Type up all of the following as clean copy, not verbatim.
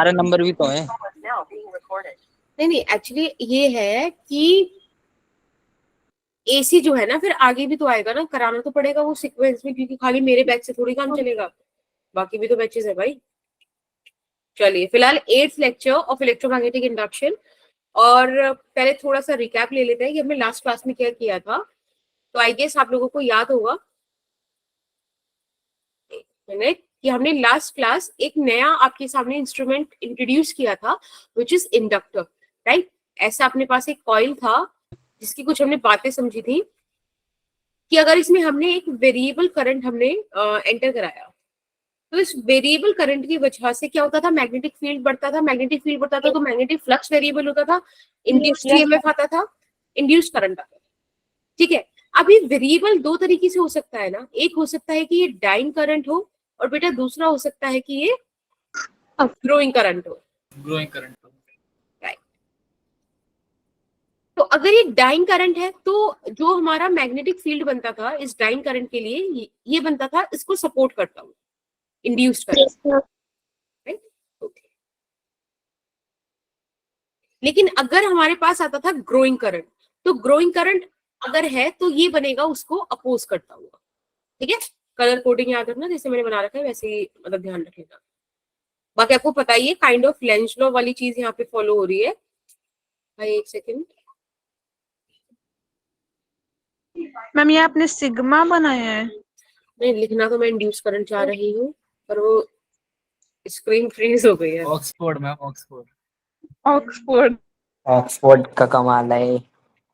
सारे नंबर भी तो है। नहीं नहीं, एक्चुअली ये है कि एसी जो है ना, फिर आगे भी तो आएगा ना, कराना तो पड़ेगा वो सीक्वेंस में, क्योंकि खाली मेरे बैच से थोड़ी काम चलेगा, बाकी भी तो बैचेस है भाई। चलिए फिलहाल 8th lecture of electromagnetic induction, और पहले थोड़ा सा रिकैप ले लेते हैं कि हमने लास्ट क्लास में क्या किया था। तो आई गेस आप लोगों को याद होगा कि हमने लास्ट क्लास एक नया आपके सामने इंस्ट्रूमेंट इंट्रोड्यूस किया था, विच इज इंडक्टर, राइट। ऐसा अपने पास एक कॉइल था जिसकी कुछ हमने बातें समझी थी कि अगर इसमें हमने एक वेरिएबल करंट हमने एंटर कराया, तो इस वेरिएबल करंट की वजह से क्या होता था, मैग्नेटिक फील्ड बढ़ता था, मैग्नेटिक फील्ड बढ़ता था तो मैग्नेटिक फ्लक्स वेरिएबल होता था, इंड्यूस्ड ईएमएफ आता था, इंड्यूस्ड करंट आता था। ठीक है, अब ये वेरिएबल दो तरीके से हो सकता है ना, एक हो सकता है कि ये डाइन करंट हो, और बेटा दूसरा हो सकता है कि ये ग्रोइंग करंट हो। Growing current. राइट। तो अगर ये डाइन करंट है तो जो हमारा मैग्नेटिक फील्ड बनता था इस डाइन करंट के लिए, ये बनता था, इसको सपोर्ट करता हूँ, इंड्यूस्ड करंट, राइट। ओके, लेकिन अगर हमारे पास आता था ग्रोइंग करंट, तो ग्रोइंग करंट अगर है तो ये बनेगा उसको अपोज करता हुआ। ठीक है, कलर कोडिंग याद रखना, जैसे मैंने बना रखा है वैसे ही मतलब ध्यान रखेगा। बाकी आपको पता ही है काइंड ऑफ लेंज लॉ वाली चीज यहाँ पे फॉलो हो रही है। भाई एक सेकेंड मैम, ये आपने सिग्मा बनाया है? नहीं, लिखना तो मैं इंड्यूस करंट चाह रही हूँ, पर वो स्क्रीन फ्रीज हो गई है। Oxford ma'am, Oxford. Oxford. Oxford का कमाल है,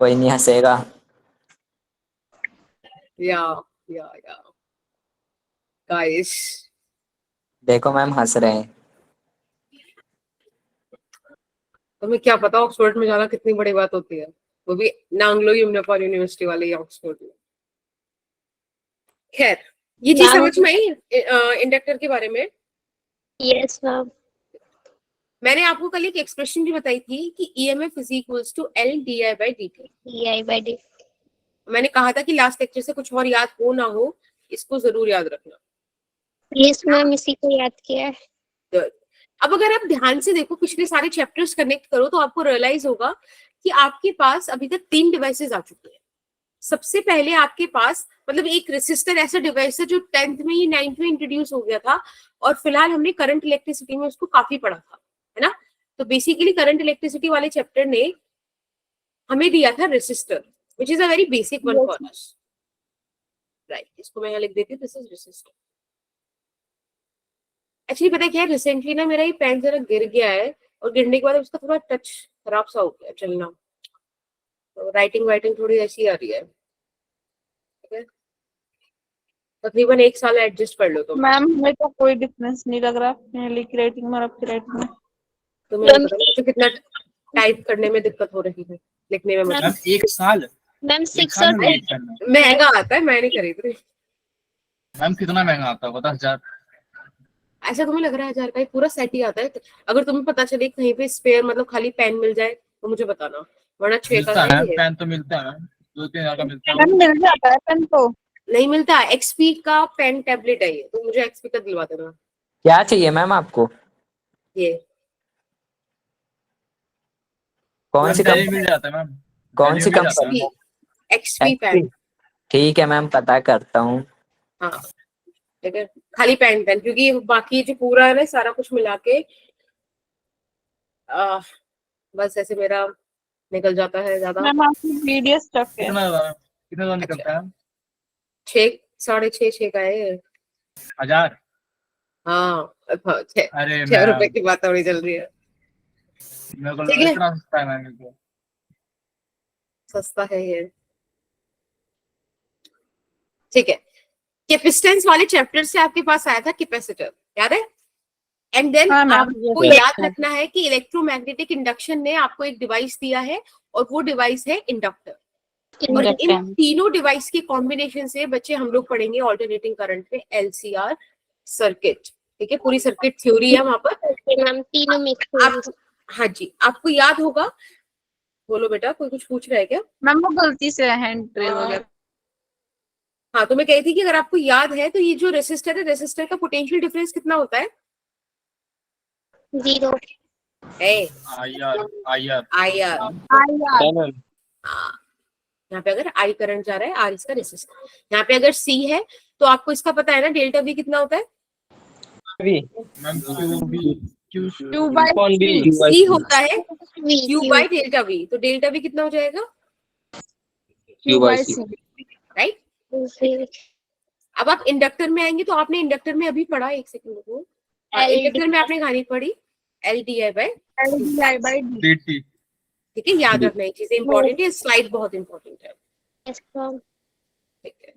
कोई नहीं हंसेगा। या गाइस, देखो मैम हंस रहे हैं। तुम्हें क्या पता ऑक्सफोर्ड में जाना कितनी बड़ी बात होती है, वो भी नांगलो यूनिफॉर्म यूनिवर्सिटी वाले ऑक्सफोर्ड में। खैर, ये चीज समझ में आई इंडक्टर के बारे में। Yes ma'am. मैंने आपको कल एक एक्सप्रेशन भी बताई थी कि EMF is equals to L di/dt। मैंने कहा था कि लास्ट लेक्चर से कुछ और याद हो ना हो, इसको जरूर याद रखना। यस मैम, इसी को याद किया है। Good. अब अगर आप ध्यान से देखो, पिछले सारे चैप्टर्स कनेक्ट करो, तो आपको रियलाइज होगा कि आपके पास अभी तक 3 डिवाइसेस आ चुके हैं। सबसे पहले आपके पास मतलब एक रेसिस्टर ऐसा डिवाइस है जो 10th में ही 9th में इंट्रोड्यूस हो गया था, और फिलहाल हमने करंट इलेक्ट्रिसिटी में उसको काफी पढ़ा था, है ना। तो बेसिकली करंट इलेक्ट्रिसिटी वाले चैप्टर ने हमें दिया था resistor, which is a very basic one for us, right. इसको मैं यहाँ लिख देती हूँ, दिस इज रेसिस्टर। एक्चुअली पता है क्या है, रिसेंटली ना मेरा ये पेन जरा गिर गया है, और गिरने के बाद उसका थोड़ा टच खराब सा हो गया चलना, तो राइटिंग वाइटिंग थोड़ी ऐसी आ रही है। ठीक है, तकरीबन 1 साल एडजस्ट कर लो तुम। मैम, हमें तो कोई डिफरेंस नहीं लग रहा मेरी की राइटिंग में और आपकी राइटिंग में। तुम्हें नहीं पता मुझे कितना टाइप करने में दिक्कत हो रही है, लिखने में मुझे। मैम 1 साल? मैम एक 6 साल और में read करना? महंगा आता है, मैं नहीं खरीद रही। मैम कितना महंगा आता है बता, 1000? ऐसा तुम्हें लग रहा है 1000 का ही पूरा सेट ही आता है? अगर तुम्हें पता चले कहीं पे स्पेयर मतलब खाली पेन मिल जाए तो मुझे बताना, वरना 6 का मिलता है है। पेन तो मिलता है, 2-3 हजार का मिलता है। मैम, मिल जाता है पेन तो? नहीं मिलता, XP का पेन टैबलेट है ये, तो मुझे XP का दिलवा देना। क्या चाहिए मैम आपको? ये कौन सी दिल्ली कंपनी? मिल जाता है मैम, कौन सी दिल्ली मिल जाता कंपनी? है। XP pen. ठीक है मैम, पता करता हूँ। हाँ ठीक है, खाली पेन पेन, क्योंकि बाकी जो पूरा है ना सारा कुछ मिला के बस ऐसे मेरा निकल जाता है ज्यादा। मैम, आपकी वीडियो स्टफ है। कितना निकलता है? 6 6.5 का है। 1000? हाँ, अरे 6 रुपए मैम, की बात थोड़ी चल रही है। मेरे को ठीक है, इतना सस्ता है मैम को। सस्ता है ये। ठीक है, कैपेसिटेंस वाले चैप्टर से आपके पास आया था कैपेसिटर, याद है? एंड देन हाँ मैम, आपको yes, याद रखना है कि इलेक्ट्रोमैग्नेटिक इंडक्शन ने आपको एक डिवाइस दिया है, और वो डिवाइस है इंडक्टर। और इन तीनों डिवाइस के कॉम्बिनेशन से बच्चे हम लोग पढ़ेंगे ऑल्टरनेटिंग करंट पे LCR सर्किट। ठीक है, पूरी सर्किट थ्योरी है वहां पर मैम तीनों मिक्स आप। हाँ जी, आपको याद होगा। बोलो बेटा, कोई कुछ पूछ रहा है क्या? मैम वो गलती से हैंड रेज हो गया। हाँ, तो मैं कही थी कि अगर आपको याद है तो ये जो रेसिस्टर है, रेसिस्टर का पोटेंशियल डिफरेंस कितना होता है? 0 ए आईआर आईआर आईआर, आईआर यहाँ पे अगर आई करंट जा रहा है, आर इसका रेसिस्टेंस। यहाँ पे अगर सी है तो आपको इसका पता है ना डेल्टा वी कितना होता है? Ma'am Q Q by C सी होता है V Q by delta we, तो डेल्टा वी कितना हो जाएगा? Q by C right. Q अब आप इंडक्टर में आएंगे तो आपने इंडक्टर में अभी पढ़ा, एक सेकंड को, इंडक्टर में आपने कहानी पढ़ी L D I by LDI by D D T. ठीक है, याद रखना ये चीजें इंपॉर्टेंट है, स्लाइड बहुत इंपॉर्टेंट है। yes ma'am ठीक है,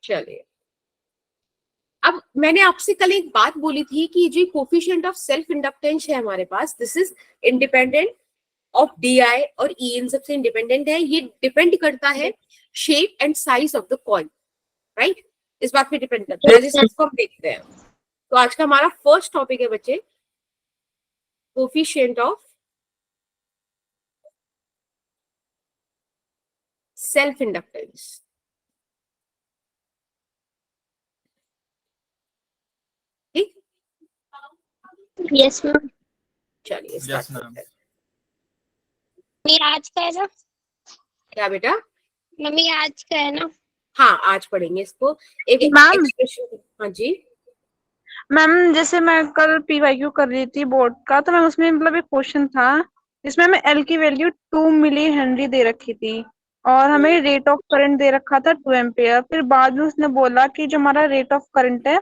चलिए। अब मैंने आपसे कल एक बात बोली थी कि जो कोफिशिएंट ऑफ सेल्फ इंडक्टेंस है हमारे पास, this is independent of D I और ई, इन सबसे इंडिपेंडेंट है। ये डिपेंड करता है shape and size of the coil, right? इस बात पे डिपेंड करता है, जिसको हम देखते हैं। तो आज का हमारा फर्स्ट टॉपिक है बच्चे, कोफिशिएंट ऑफ सेल्फ इंडक्टेंस। ठीक, yes ma'am चलिए Yes, start ma'am. करते हैं। मम्मी आज का है ना? क्या बेटा? मम्मी आज का है ना? हाँ, आज पढ़ेंगे इसको। एक मैम। एक्सप्रेशन, हाँ जी मैम, जैसे मैं कल PYQ कर रही थी बोर्ड का, तो मैम उसमें मतलब एक क्वेश्चन था जिसमें हमें एल की वैल्यू 2 मिली हेनरी दे रखी थी और हमें रेट ऑफ करंट दे रखा था 2 एम्पियर। फिर बाद में उसने बोला कि जो हमारा रेट ऑफ करंट है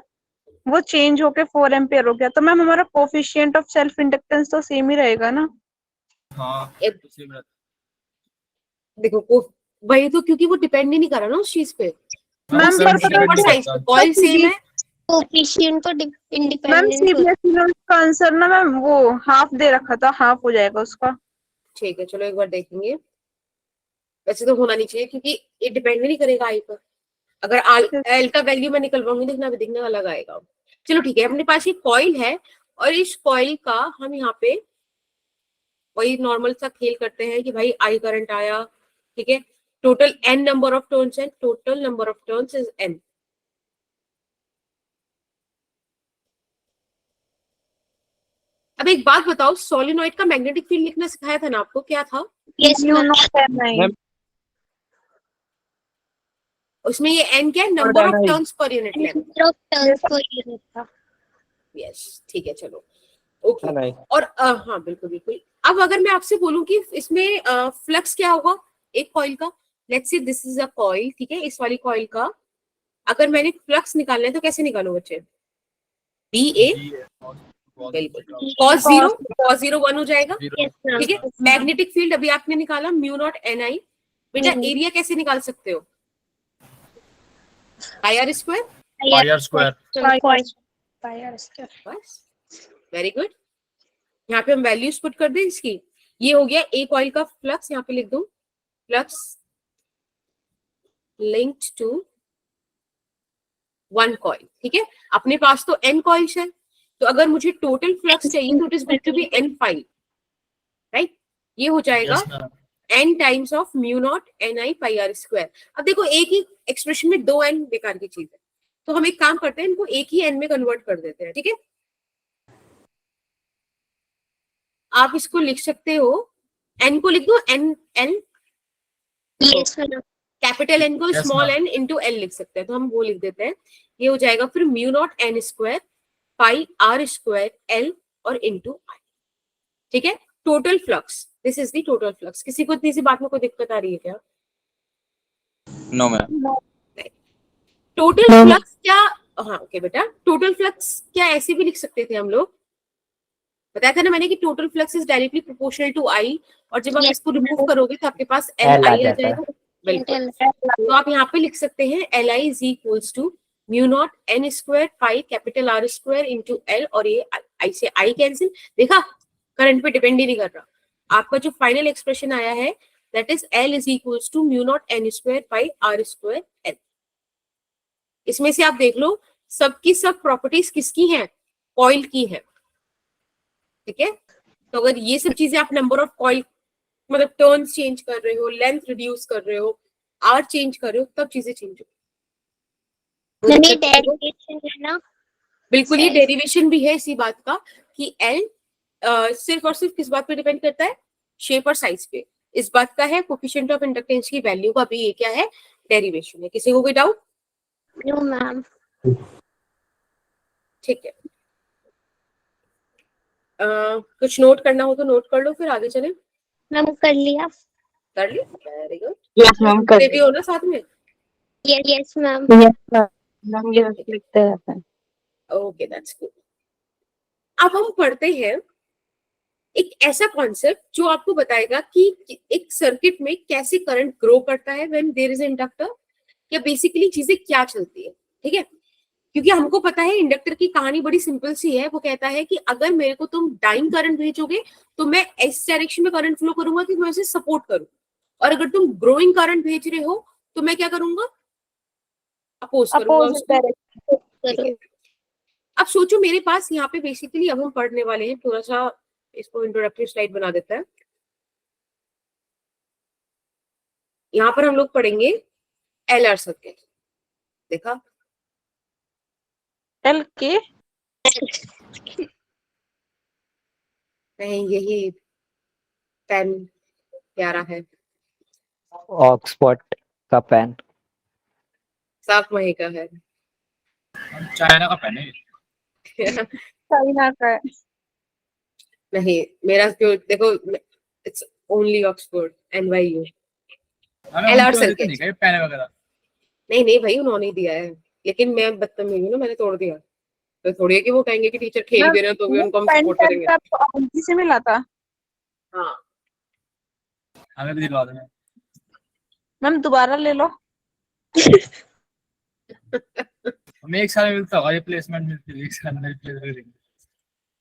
वो चेंज होके 4 एम्पियर हो गया। तो मैम हमारा कोफिशिएंट ऑफ सेल्फ इंडक्टेंस तो सेम ही रहेगा ना? हाँ एक- देखो वही तो, क्योंकि वो डिपेंड ही नहीं कर रहा ना उस चीज पे। मैम पर पता है कॉइल सेम है। कोफिशिएंट तो मैम इंडिपेंडेंट CBSE में उसका आंसर ना मैम वो हाफ दे रखा था, हाफ हो जाएगा उसका। ठीक है, चलो एक बार देखेंगे। वैसे तो होना नहीं चाहिए क्योंकि ये डिपेंड नहीं करेगा आई पर। अगर एल का वैल्यू मैं निकलवाऊंगी दिखना अलग आएगा। चलो ठीक है, अपने पास ये कॉइल है और इस कॉइल का हम यहाँ पे वही नॉर्मल सा खेल करते हैं कि भाई आई करंट आया, ठीक है। Total n number of turns है, total number of turns is n। अब एक बात बताओ, सोलिनॉइड का मैग्नेटिक फील्ड लिखना सिखाया था ना आपको, क्या था yes mu ma'am not N9। उसमें? ये n क्या है? Number of turns per unit length. number of turns per unit था। यस, ठीक है, चलो ओके। और हाँ बिल्कुल बिल्कुल। अब अगर मैं आपसे बोलूं कि इसमें फ्लक्स क्या होगा एक कॉइल का, let's say this is a coil, ठीक है। इस वाली कॉइल का अगर मैंने फ्लक्स निकालना है तो कैसे निकालो बच्चे? बी ए, बिल्कुल, cos 0 1 हो जाएगा, yes ma'am ठीक है। मैग्नेटिक फील्ड अभी आपने निकाला म्यू नॉट एन आई। बेटा एरिया कैसे निकाल सकते हो? I R square. Pi square. pi r square बस, वेरी गुड। यहाँ पे हम वैल्यूज पुट कर दें इसकी। ये हो गया एक कॉइल का फ्लक्स, यहाँ पे लिख दूं flux linked to one coil, ठीक है। अपने पास तो n कॉइल्स है, तो अगर मुझे टोटल फ्लक्स चाहिए तो it is going to be n pi, right. ये हो जाएगा n times of mu naught N I pi R square. अब देखो एक ही एक्सप्रेशन में दो n बेकार की चीज है, तो हम एक काम करते हैं, इनको एक ही n में कन्वर्ट कर देते हैं, ठीक है। आप इसको लिख सकते हो, n को लिख दो n n, yes ma'am capital n को Yes, small ma'am. n into l लिख सकते हैं, तो हम वो लिख देते हैं। ये हो जाएगा फिर mu naught N square pi R square L और इंटू आई, ठीक है। Total flux, this is the total flux. किसी को इतनी सी बात में कोई दिक्कत आ रही है क्या? No ma'am. टोटल फ्लक्स क्या, हाँ ओके बेटा, टोटल फ्लक्स क्या ऐसे भी लिख सकते थे हम लोग? बताया था ना मैंने कि total flux is directly proportional to I, और जब आप Yes. इसको रिमूव करोगे तो आपके पास L एल आ आई आ जाता है। जाएगा, बिल्कुल। L तो आप यहाँ पे लिख सकते हैं L I is equals to mu naught N square pi capital R square into L, और ये आई से आई कैंसिल। देखा, करंट पे डिपेंड ही नहीं कर रहा। आपका जो फाइनल एक्सप्रेशन आया है that is L is equals to mu naught N square pi R square L. इसमें से आप देख लो सबकी सब प्रॉपर्टीज किसकी हैं? कॉइल की है, ठीक है। तो अगर ये सब चीजें आप नंबर ऑफ कॉइल मतलब टर्न्स चेंज कर रहे हो, लेंथ रिड्यूस कर रहे हो, आर चेंज कर रहे हो, तब चीजें चेंज हो। कोई नहीं दिक्कत नहीं है? डेरिवेशन है ना। बिल्कुल, ये Cell. डेरिवेशन भी है इसी बात का कि एल सिर्फ और सिर्फ किस बात पे डिपेंड करता है, शेप और साइज पे। इस बात का है कोफिशिएंट ऑफ इंडक्टेंस की वैल्यू का भी ये क्या है, डेरिवेशन है। किसी को कोई डाउट? No ma'am. ठीक है, कुछ नोट करना हो तो नोट कर लो, फिर आगे चले। मैम कर लिया। कर ली, वेरी गुड। यस मैम कर भी हो ना साथ में? Yes ma'am. मैम ये लिखते रहते हैं। Okay, that's good. अब हम पढ़ते हैं एक ऐसा कॉन्सेप्ट जो आपको बताएगा कि एक सर्किट में कैसे करंट ग्रो करता है व्हेन देयर इज इंडक्टर, या बेसिकली चीजें क्या चलती है। ठीक है, क्योंकि हमको पता है इंडक्टर की कहानी बड़ी सिंपल सी है। वो कहता है कि अगर मेरे को तुम डाइन करंट भेजोगे तो मैं इस डायरेक्शन में करंट फ्लो करूंगा कि मैं उसे सपोर्ट करूं, और अगर तुम ग्रोइंग करंट भेज रहे हो तो मैं क्या करूंगा, अपोज करूंगा उसको। ठीक है, अब सोचो मेरे पास यहाँ पे बेसिकली, अब हम पढ़ने वाले हैं, थोड़ा सा इसको इंट्रोडक्टरी स्लाइड बना देता है। यहाँ पर हम लोग पढ़ेंगे एलआर सर्किट। देखा, एल के नहीं यही पेन प्यारा है, ऑक्सफोर्ड का पेन। साफ वही का है। चाइना का पेन है। चाइना का है। नहीं, मेरा जो देखो, it's only Oxford NYU। LR circuit नहीं पेन वगैरह। नहीं नहीं भाई, उन्होंने दिया है, लेकिन मैं बदतमीज हूँ ना, मैंने तोड़ दिया। तो थोड़ी है कि वो कहेंगे कि टीचर खेल भी रहे हो तो भी उनको हम पेन सपोर्ट करेंगे। आंटी से मिला था। हाँ, हमें भी दिलवा देना। मैम दोबारा ले लो। हमें एक साल में मिलता होगा, रिप्लेसमेंट मिलती है एक साल में रिप्लेस।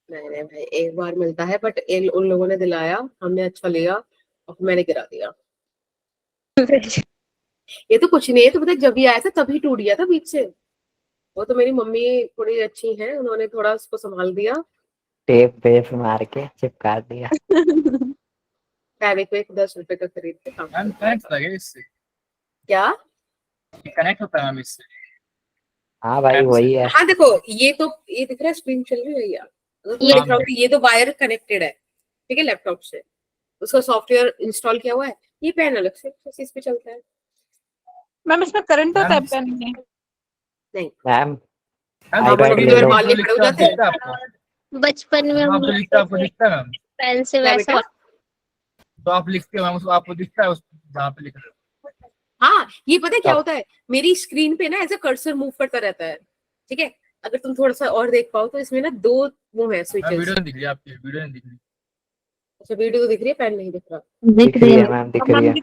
नहीं नहीं भाई, एक बार मिलता है, बट उन लोगों ने दिलाया, हमने अच्छा लिया और मैंने गिरा दिया। ये तो कुछ नहीं है, तो पता है जब भी आया था तभी टूट गया था बीच से। वो तो मेरी मम्मी थोड़ी अच्छी है, उन्होंने थोड़ा उसको संभाल दिया, टेप वेप मार के चिपका दिया। फेविक्विक 10 रुपए का खरीद के काम मैम किया। कनेक्ट होता है इससे? क्या? कनेक्ट होता है मैम इससे? हाँ भाई App वही से। है। हाँ देखो, ये तो ये दिख रहा है, स्क्रीन चल रही है भैया, अगर तुम्हें दिख रहा हो तो ये तो वायर कनेक्टेड है, ठीक है, लैपटॉप से, उसका सॉफ्टवेयर इंस्टॉल किया हुआ है। ये पेन अलग से इस पे चलता है। मैम इसमें करंट होता है मैम, पेन में? नहीं, मैम मैम, iPad आपको ले जो लो। मारने खड़े हो जाते हैं। दिखता है आपको? बचपन में मैम, हम आपको दिखता है, आपको दिखता है मैम? पेन से क्या वैसा बेटा? तो आप लिखते हो मैम, उसको आपको दिखता है उस जहाँ पे लिख रहे हो? हाँ, ये पता है क्या तब- होता है, मेरी स्क्रीन पे ना ऐसा कर्सर मूव करता रहता है। ठीक है, अगर तुम थोड़ा सा और देख पाओ तो इसमें ना 2 वो है मैम स्विचेस। वीडियो नहीं दिख रही आपकी, वीडियो नहीं दिख रही। अच्छा, वीडियो तो दिख रही है, पेन नहीं दिख रहा। दिख रही है मैम, दिख रही है।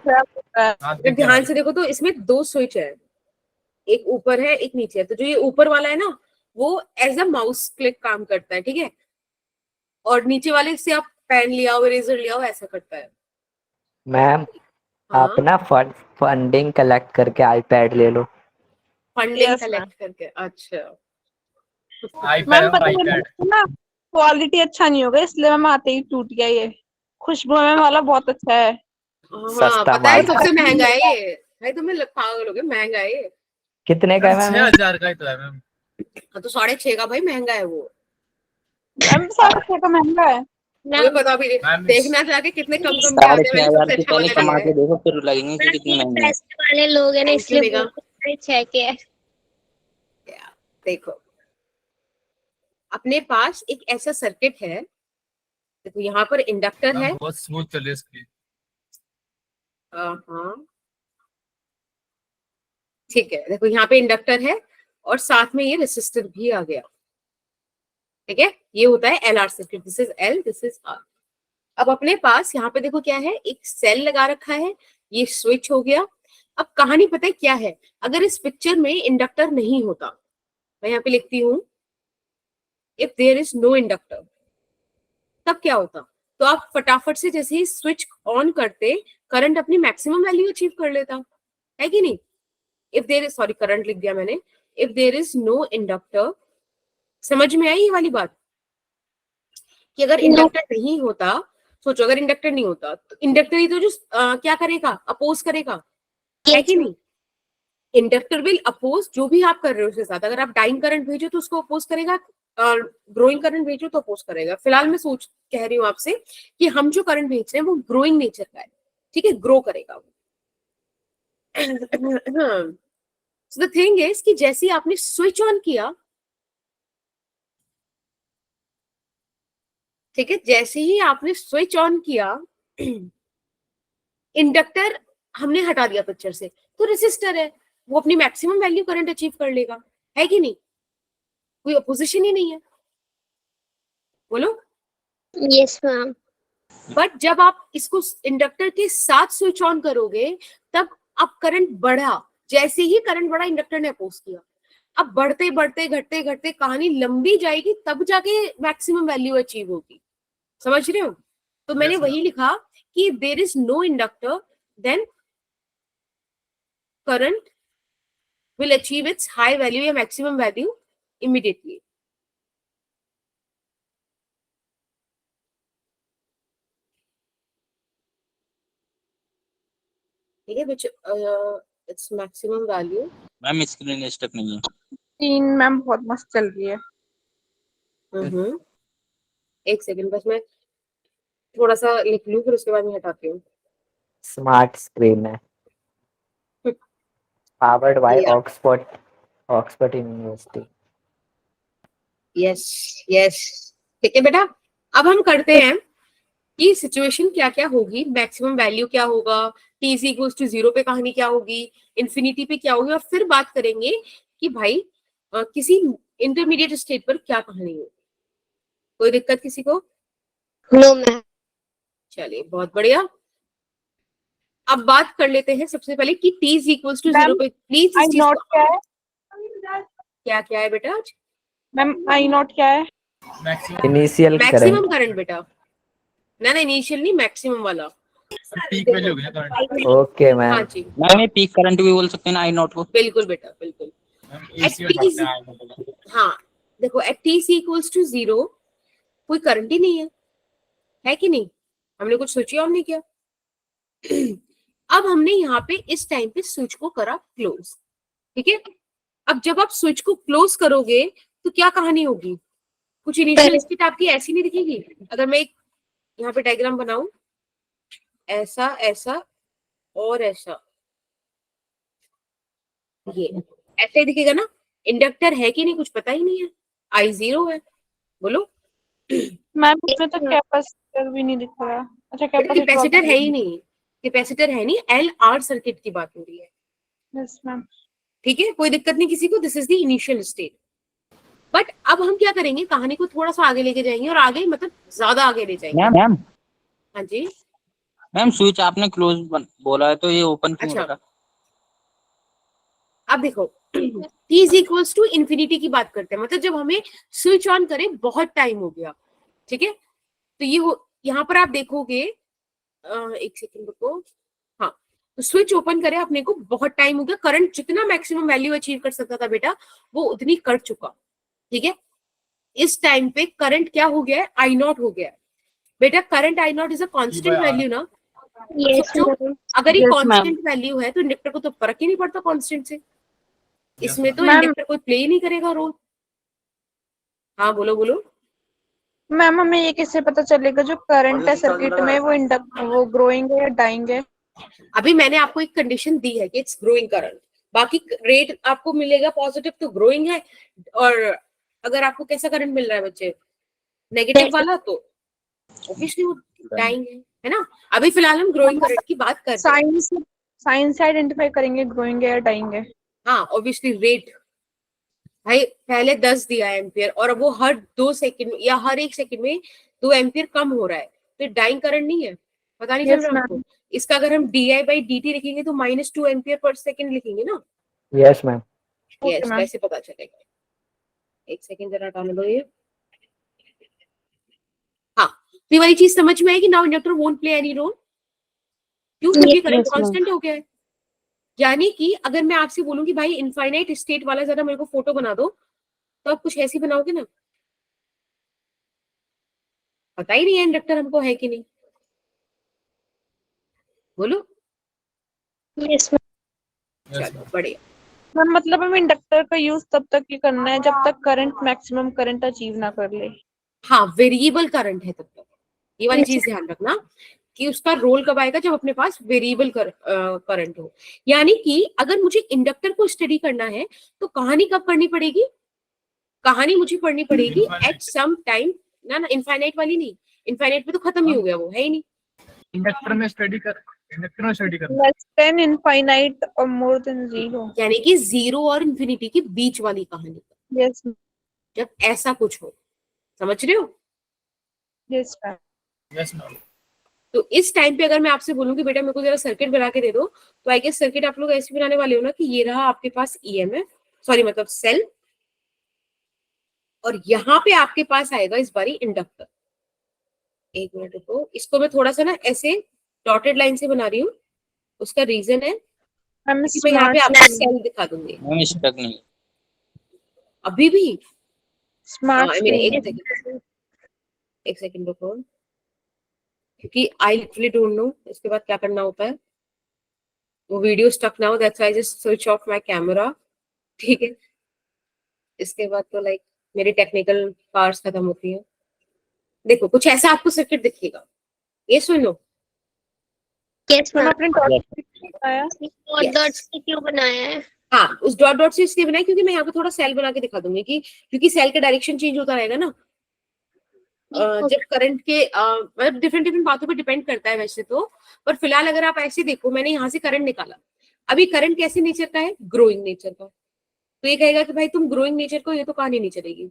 हाँ, अगर ध्यान से देखो तो इसमें 2 स्विच है, एक ऊपर है एक नीचे है। तो जो ये ऊपर वाला है ना, वो एज अ माउस क्लिक काम करता है, ठीक है, और नीचे वाले से आप पेन लिया हो, इरेजर लिया हो, ऐसा करता है। मैम हाँ, आप ना फंडिंग कलेक्ट करके आईपैड ले लो। फंडिंग Yes, कलेक्ट करके। अच्छा, आईपैड मैम है, पता है आईपैड। ना क्वालिटी अच्छा नहीं होगा, इसलिए मैम आते ही टूट गया ये। खुशबू मैम वाला बहुत अच्छा है। हाँ सस्ता पता है, माल सबसे था। महंगा है ये भाई, तुम्हें पागल हो गए, महंगा है ये। कितने का है मैम? 6000 का ही तो है मैम। हाँ, तो 6.5 का भाई महंगा है वो। मैम 700 का महंगा है। मुझे पता भी नहीं, मैम देखना चाह के कितने कम कम में आने वाली सबसे अच्छा वाला कमा ये के है। देखो, फिर लगेंगे कि कितने महंगे हैं। पैसे वाले लोग हैं ना, Thank you, इसलिए निगा। बोलते हैं के है। देखो, अपने पास एक ऐसा सर्किट है, देखो यहाँ पर इंडक्टर है। मैम बहुत स्मूथ चल रही है इसकी। हाँ ठीक है, देखो यहाँ पे इंडक्टर है और साथ में ये रेसिस्टर भी आ गया। ठीक है, ये होता है LR circuit. This is L, this is R। अब अपने पास यहाँ पे देखो क्या है, एक सेल लगा रखा है, ये स्विच हो गया। अब कहानी पता है क्या है, अगर इस पिक्चर में इंडक्टर नहीं होता, मैं यहाँ पे लिखती हूँ if there is no inductor, तब क्या होता, तो आप फटाफट से जैसे ही स्विच ऑन करते, करंट अपनी मैक्सिमम वैल्यू अचीव कर लेता है कि नहीं। If there is, sorry current लिख दिया मैंने, if there is no inductor. समझ में आई ये वाली बात कि अगर इंडक्टर नहीं होता, सोचो अगर इंडक्टर नहीं होता तो इंडक्टर ही तो जो क्या करेगा, अपोज करेगा, है कि नहीं। इंडक्टर विल अपोज जो भी आप कर रहे हो उसके साथ। अगर आप डाइंग करंट भेजो तो उसको अपोज करेगा, और ग्रोइंग करंट भेजो तो अपोज करेगा। फिलहाल मैं कह रही हूँ आपसे कि हम जो करंट भेज रहे हैं वो ग्रोइंग नेचर का है, ठीक है, ग्रो करेगा वो। सो द थिंग इज कि जैसे ही आपने स्विच ऑन किया, ठीक है, जैसे ही आपने स्विच ऑन किया, इंडक्टर हमने हटा दिया पिक्चर से, तो रेसिस्टर है, वो अपनी मैक्सिमम वैल्यू करंट अचीव कर लेगा, है कि नहीं? कोई अपोजिशन ही नहीं है, बोलो। Yes ma'am. बट जब आप इसको इंडक्टर के साथ स्विच ऑन करोगे तब अब करंट बढ़ा। जैसे ही करंट बढ़ा इंडक्टर ने अपोज किया। अब बढ़ते बढ़ते घटते घटते कहानी लंबी जाएगी, तब जाके मैक्सिमम वैल्यू अचीव होगी। समझ रहे हो? तो मैंने Yes, वही लिखा कि there is no inductor then current will achieve its high value या maximum value immediately. ठीक है, which its maximum value. Ma'am screen stuck नहीं है। सीन मैम बहुत मस्त चल रही है। एक सेकंड बस मैं थोड़ा सा लिख लूं, फिर उसके बाद मैं हटाती हूँ। स्मार्ट स्क्रीन है, powered by Yeah. Oxford university. Yes yes, ठीक है बेटा। अब हम करते हैं कि सिचुएशन क्या क्या होगी, मैक्सिमम वैल्यू क्या होगा, t is equals to 0 पे कहानी क्या होगी, इन्फिनिटी पे क्या होगी, और फिर बात करेंगे कि भाई किसी इंटरमीडिएट स्टेट पर क्या कहानी है। कोई दिक्कत किसी को? No ma'am. चलिए बहुत बढ़िया। अब बात कर लेते हैं सबसे पहले कि t is equals to 0 ma'am, पे प्लीज आई नॉट क्या है? क्या क्या है बेटा? मैम आई नॉट क्या है? Maximum initial maximum current. Current बेटा, ना इनिशियल नहीं, मैक्सिमम वाला। पीक वैल्यू हो गया करंट। ओके हाँ मैम। जी, मैम ये पीक करंट भी बोल सकते हैं ना आई नॉट को। बिल्कुल बेटा बिल्कुल। हम एसी में At ढालते हैं। हाँ देखो, eight t is equals to 0 कोई करंट ही नहीं है कि नहीं? हमने कुछ स्विच ऑन नहीं किया। अब हमने यहाँ पे इस टाइम पे स्विच को करा क्लोज, ठीक है। अब जब आप स्विच को क्लोज करोगे तो क्या कहानी होगी? कुछ इनिशियल स्टेट आपकी ऐसी नहीं दिखेगी। अगर मैं एक यहाँ पे डायग्राम बनाऊं, ऐसा ऐसा और ऐसा, ये ऐसे ही दिखेगा ना। इंडक्टर है कि नहीं कुछ पता ही नहीं है, I0 है, बोलो। मैम इसमें तो कैपेसिटर भी नहीं दिख रहा। अच्छा कैपेसिटर है ही नहीं, कैपेसिटर है नहीं, LR सर्किट की बात हो रही है। Yes ma'am. ठीक है, कोई दिक्कत नहीं किसी को। This is the initial state. But अब हम क्या करेंगे, कहानी को थोड़ा सा आगे लेके जाएंगे, और आगे मतलब ज्यादा आगे ले जाएंगे। मैम हाँ जी, मैम स्विच आपने क्लोज बोला है तो ये ओपन क्यों अच्छा। रखा? अब देखो, t is equals to infinity की बात करते हैं, मतलब जब हमें स्विच ऑन करे बहुत टाइम हो गया, ठीक है। तो ये यहाँ पर आप देखोगे, एक सेकंड रुको, हाँ, तो स्विच ओपन करे अपने को बहुत टाइम हो गया, करंट जितना मैक्सिमम वैल्यू अचीव कर सकता था बेटा वो उतनी कर चुका, ठीक है। इस टाइम पे करंट क्या हो गया है, I0 हो गया है बेटा। Current I0 is a constant value ना। यस सोचो, मैम। अगर ये Yes, कांस्टेंट वैल्यू है तो इंडक्टर को तो फर्क ही नहीं पड़ता कांस्टेंट से। इसमें तो मैम इंडक्टर कोई प्ले ही नहीं करेगा रोल। हाँ बोलो बोलो। मैम हमें ये कैसे पता चलेगा जो करंट है सर्किट में वो ग्रोइंग है या डाइंग है? अभी मैंने आपको एक कंडीशन दी है कि इट्स ग्रोइंग करंट, बाकी रेट आपको मिलेगा पॉजिटिव तो ग्रोइंग है, और अगर आपको कैसा करंट मिल रहा है बच्चे, नेगेटिव वाला, तो ऑब्वियसली वो डाइंग है ना। अभी फिलहाल हम ग्रोइंग करंट की बात कर रहे हैं। साइंस से आइडेंटिफाई करेंगे ग्रोइंग है या डाइंग है। हाँ ऑब्वियसली रेट, भाई पहले 10 दिया है एम्पियर और अब वो हर 2 सेकंड या हर 1 सेकंड में 2 एम्पियर कम हो रहा है, तो डाइंग करंट नहीं है, पता नहीं चल Yes, रहा आपको। इसका अगर हम di/dt लिखेंगे तो -2 एम्पियर पर सेकंड लिखेंगे ना। Yes ma'am. यस, कैसे पता चलेगा? एक सेकंड जरा हटाने दो ये। हाँ, तो ये वाली चीज समझ में आएगी। Now inductor won't play any role, क्यों? क्योंकि करंट कांस्टेंट हो गया है। यानी कि अगर मैं आपसे बोलूं कि भाई इनफाइनाइट स्टेट वाला जरा मेरे को फोटो बना दो, तो आप कुछ ऐसी बनाओगे ना, पता ही नहीं है इंडक्टर हमको है कि नहीं, बोलो। Yes ma'am. चलो बढ़िया। मैम मतलब हमें इंडक्टर का यूज तब तक ही करना है जब तक करंट मैक्सिमम करंट अचीव ना कर ले। हाँ, वेरिएबल करंट है तब तक। ये वाली चीज ध्यान रखना कि उसका रोल कब आएगा, जब अपने पास वेरिएबल करंट हो। यानी कि अगर मुझे इंडक्टर को स्टडी करना है तो कहानी कब पढ़नी पड़ेगी? कहानी मुझे पढ़नी पड़ेगी एट सम टाइम, ना इनफाइनाइट वाली नहीं, इनफाइनाइट में तो खत्म ही हो गया, वो है ही नहीं। इंडक्टर में स्टडी कर लेस देन इनफाइनाइट और मोर देन 0। यानी कि 0 और इंफिनिटी के बीच वाली कहानी, यस जब ऐसा कुछ हो। समझ रहे हो? Yes ma'am. Yes ma'am. तो इस टाइम पे अगर मैं आपसे बोलूं कि बेटा मेरे को जरा सर्किट बना के दे दो, तो आई गेस सर्किट आप लोग ऐसे बनाने वाले हो ना कि ये रहा आपके पास ईएमएफ, सॉरी मतलब सेल, और यहाँ पे आपके पास आएगा इस बारी इंडक्टर। एक मिनट रुको, इसको मैं थोड़ा सा ना ऐसे डॉटेड लाइन से बना रही हूँ। उसका रीजन है मैम कि मैं यहाँ पे आपको सेल दिखा दूंगी। मैम स्टक नहीं। अभी भी स्मार्ट आई मीन एक सेकंड रुको, क्योंकि आई लिटरली डोंट नो इसके बाद क्या करना होता है। वो वीडियो स्टक ना हो, that's why I just switch off my camera. ठीक है, इसके बाद तो लाइक मेरी टेक्निकल पार्ट्स खत्म होती है। देखो कुछ ऐसा आपको सर्किट दिखेगा, ये सुनो। Yes ma'am ma'am. आपने डॉट बताया। और डॉट्स से क्यों बनाया है? हाँ, उस डॉट डॉट से इसलिए बनाया क्योंकि मैं यहाँ पे थोड़ा सेल बना के दिखा दूंगी कि क्योंकि सेल का डायरेक्शन चेंज होता रहेगा ना जब करंट के मतलब डिफरेंट डिफरेंट बातों पे डिपेंड करता है वैसे तो। पर फिलहाल अगर आप ऐसे देखो, मैंने यहाँ से करंट निकाला, अभी करंट कैसे नेचर का है? ग्रोइंग नेचर का। तो ये कहेगा कि भाई तुम ग्रोइंग नेचर को, ये तो कहानी नहीं चलेगी,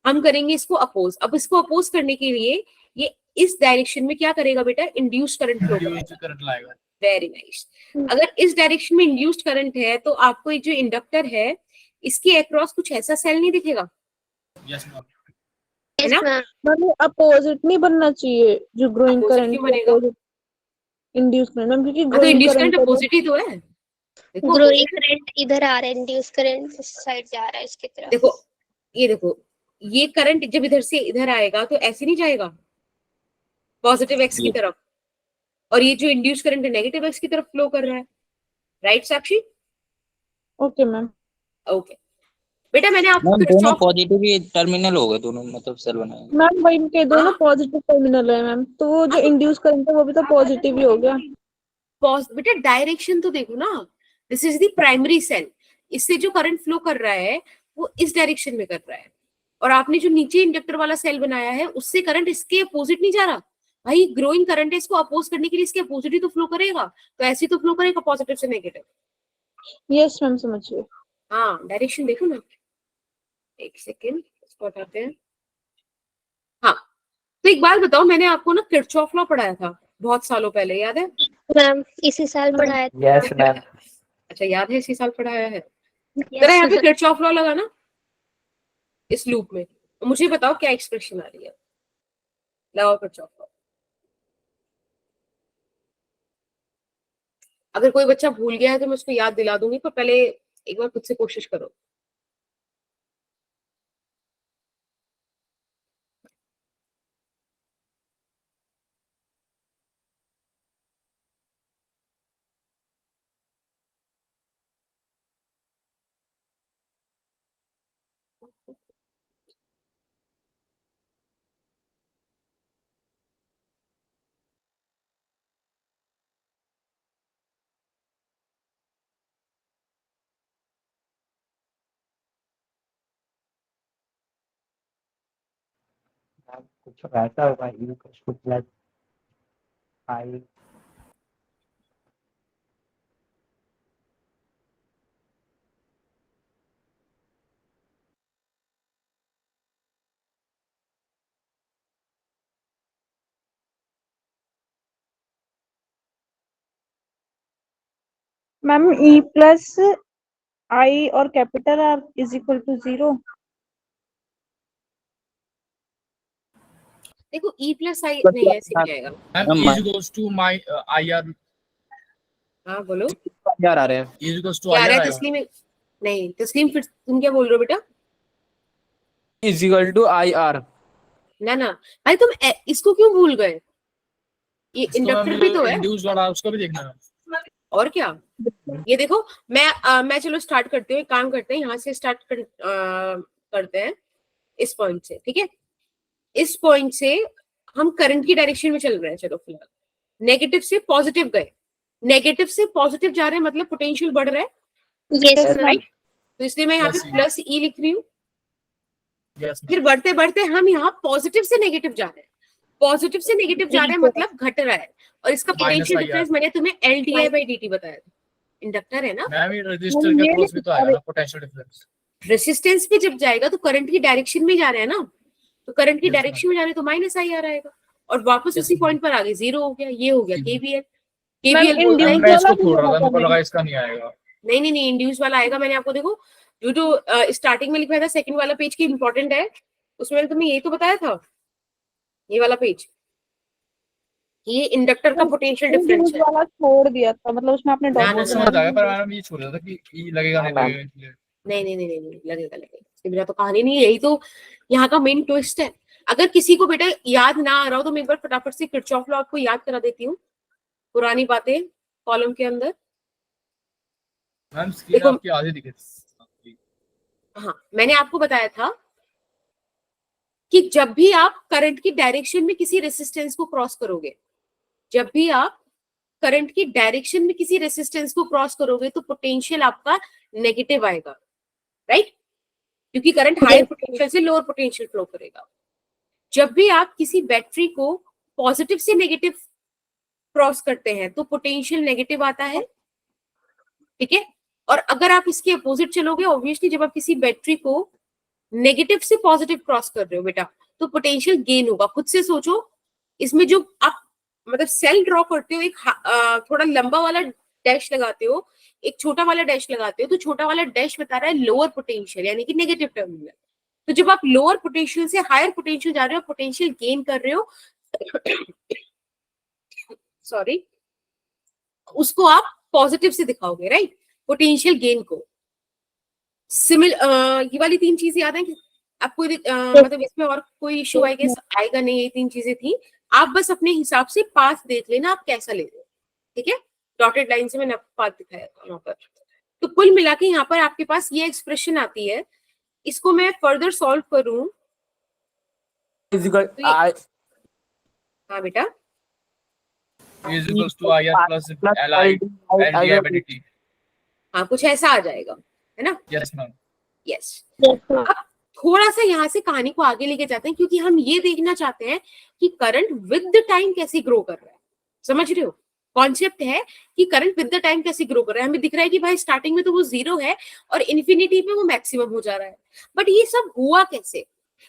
हम करेंगे इसको अपोज। अब इसको अपोज करने के लिए ये इस डायरेक्शन में क्या करेगा बेटा? इंड्यूस करंट फ्लो करेगा। करंट लाएगा। Very nice. अगर इस डायरेक्शन में इंड्यूस्ड करंट है तो आपको ये जो इंडक्टर है इसके अक्रॉस कुछ ऐसा सेल नहीं दिखेगा, यस मैम। है ना? मतलब अपोजिट नहीं बनना चाहिए जो ग्रोइंग Opposite करंट क्यों बनेगा? इंड्यूस करंट मैम, क्योंकि तो growing induce current current opposite ही तो है। देखो ग्रोइंग करंट इधर आ रहा है, इंड्यूस करंट इस साइड जा रहा है इसकी तरफ। देखो ये देखो, ये करंट जब इधर से इधर आएगा तो ऐसे नहीं जाएगा पॉजिटिव एक्स की तरफ, और ये जो इंड्यूस करंट है नेगेटिव एक्स की तरफ फ्लो कर रहा है। Right Sakshi? Okay ma'am. Okay बेटा, मैंने आपको मैम दोनों किरचॉफ पॉजिटिव ही टर्मिनल हो गए दोनों, मतलब सेल बनाए। मैम वही इनके दोनों हाँ। पॉजिटिव टर्मिनल है मैम, तो वो जो हाँ, तो इंड्यूस करंट है वो भी तो पॉजिटिव ही हो गया। बेटा डायरेक्शन तो देखो ना, this is the primary cell, इससे जो करंट फ्लो कर रहा है वो इस डायरेक्शन में कर रहा है, और आपने जो नीचे इंडक्टर वाला सेल बनाया है उससे करंट इसके अपोजिट नहीं जा रहा। भाई ग्रोइंग करंट है, इसको अपोज करने के लिए इसके अपोजिट ही तो फ्लो करेगा, तो ऐसे तो फ्लो करेगा पॉजिटिव से नेगेटिव। यस मैम समझिए। हाँ, डायरेक्शन देखो ना। एक सेकेंड, इसको हटाते हैं। हाँ, तो एक बात बताओ, मैंने आपको ना किरचॉफ लॉ पढ़ाया था बहुत सालों पहले, याद है? मैम इसी साल पढ़ाया था। Yes ma'am. अच्छा याद है, इसी साल पढ़ाया है। Yes, जरा यहाँ पे किरचॉफ लॉ लगाना इस लूप में, और मुझे बताओ क्या एक्सप्रेशन आ रही है। लगाओ किरचॉफ लॉ। अगर कोई बच्चा भूल गया है तो मैं उसको याद दिला दूंगी, पर पहले एक बार खुद से कोशिश करो। कुछ ऐसा होगा, यू कुछ plus I. Ma'am E plus I और capital R is equal to 0। देखो ई प्लस आई नहीं, ऐसे नहीं आएगा। Ma'am is equals to my IR. हाँ बोलो। यार आ रहे हैं। इज इक्वल्स टू क्या आ रहा है आईआर। तस्लीम? नहीं तस्लीम, फिर तुम क्या बोल रहे हो बेटा? Is equal to I R. ना ना भाई, तुम इसको क्यों भूल गए? ये इंडक्टर भी तो है। इंड्यूस वाला उसको भी देखना है। और क्या। ये देखो मैं चलो स्टार्ट करती हूँ, एक काम करते हैं, यहाँ से स्टार्ट करते हैं इस पॉइंट से, ठीक है। इस पॉइंट से हम करंट की डायरेक्शन में चल रहे हैं, चलो फिलहाल नेगेटिव से पॉजिटिव गए, नेगेटिव से पॉजिटिव जा रहे हैं, मतलब पोटेंशियल बढ़ रहा है, Yes, ma'am. राइट। तो इसलिए मैं यहाँ पे Yes, ma'am. प्लस ई लिख रही हूँ। Yes, फिर ma'am. बढ़ते बढ़ते हम यहाँ पॉजिटिव से नेगेटिव जा रहे हैं, पॉजिटिव से नेगेटिव जा रहे हैं मतलब घट रहा है, और इसका Minus पोटेंशियल IR. डिफरेंस मैंने तुम्हें L D I by D T बताया था, इंडक्टर है ना। मैम ये रजिस्टर के क्रॉस भी तो आएगा ना पोटेंशियल डिफरेंस। रेसिस्टेंस पे जब जाएगा तो करंट की डायरेक्शन में जा रहे हैं ना, तो करंट की Yes, डायरेक्शन में जा रहे हैं तो माइनस आई आ रहेगा, और वापस Yes, उसी ma'am. पॉइंट पर आ गए, जीरो हो गया, ये हो गया जी। केवीएल। Ma'am, केवीएल बोलता है मैम मैं इसको छोड़ रहा था, मुझे लगा इसका नहीं आएगा। नहीं इंड्यूस वाला आएगा। मैंने आपको देखो जो जो स्टार्टिंग में लिखवाया था, सेकंड वाला पेज की इंपॉर्टेंट है, उसमें मैंने तुम्हें यही तो बताया था, ये वाला पेज, ये इंडक्टर का पोटेंशियल डिफरेंस है। वाला छोड़ दिया था, मतलब उसमें आपने ना, वो ना, समझ आ गया, पर मैंने ये छोड़ दिया था कि ई लगेगा नहीं हाँ, लगेगा इसलिए। नहीं लगेगा इसके बिना तो कहानी नहीं है, यही तो यहाँ का मेन ट्विस्ट है। अगर किसी को बेटा याद ना आ रहा हो तो मैं एक बार फटाफट से किरचॉफ लॉ आपको याद करा देती हूँ, पुरानी बातें कॉलम के अंदर। मैम स्क्रीन देखो- आपकी आधी दिखे थी। हाँ, मैंने आपको बताया था कि जब भी आप करंट की डायरेक्शन में किसी रेसिस्टेंस को क्रॉस करोगे, जब भी आप करंट की डायरेक्शन में किसी रेसिस्टेंस को क्रॉस करोगे तो पोटेंशियल आपका नेगेटिव आएगा, राइट, क्योंकि करंट हायर पोटेंशियल से लोअर पोटेंशियल फ्लो करेगा। जब भी आप किसी बैटरी को पॉजिटिव से नेगेटिव क्रॉस करते हैं तो पोटेंशियल नेगेटिव आता है, ठीक है। और अगर आप इसके अपोजिट चलोगे, ऑब्वियसली जब आप किसी बैटरी को नेगेटिव से पॉजिटिव क्रॉस कर रहे हो बेटा, तो पोटेंशियल गेन होगा। खुद से सोचो, इसमें जो आप मतलब सेल ड्रॉ करते हो, एक थोड़ा लंबा वाला डैश लगाते हो, एक छोटा वाला डैश लगाते हो, तो छोटा वाला डैश बता रहा है लोअर पोटेंशियल, यानी कि नेगेटिव टर्मिनल। तो जब आप लोअर पोटेंशियल से हायर पोटेंशियल जा रहे हो, पोटेंशियल गेन कर रहे हो, सॉरी, उसको आप पॉजिटिव से दिखाओगे, राइट, पोटेंशियल गेन को। ये वाली तीन चीजें याद है कि आपको मतलब इसमें और कोई इशू आएगा नहीं, ये तीन चीजें थी। आप बस अपने हिसाब से पाथ देख लेना आप कैसा ले रहे हो, ठीक है। डॉटेड लाइन से मैंने आपको पाथ दिखाया था वहां पर। तो कुल मिला के यहाँ पर आपके पास ये एक्सप्रेशन आती है, इसको मैं फर्दर सॉल्व करूं। हाँ बेटा, is equals to IR plus LI LDI by DT. हाँ कुछ ऐसा आ जाएगा, है ना। Yes ma'am. Yes. Yes, ma'am. अब थोड़ा सा यहाँ से कहानी को आगे लेके जाते हैं, क्योंकि हम ये देखना चाहते हैं कि करंट विद द टाइम कैसे ग्रो कर रहा है। समझ रहे हो, कॉन्सेप्ट है कि करंट विद द टाइम कैसे ग्रो कर रहा है। हमें दिख रहा है कि भाई स्टार्टिंग में तो वो जीरो है और इन्फिनिटी पे वो मैक्सिमम हो जा रहा है, बट ये सब हुआ कैसे,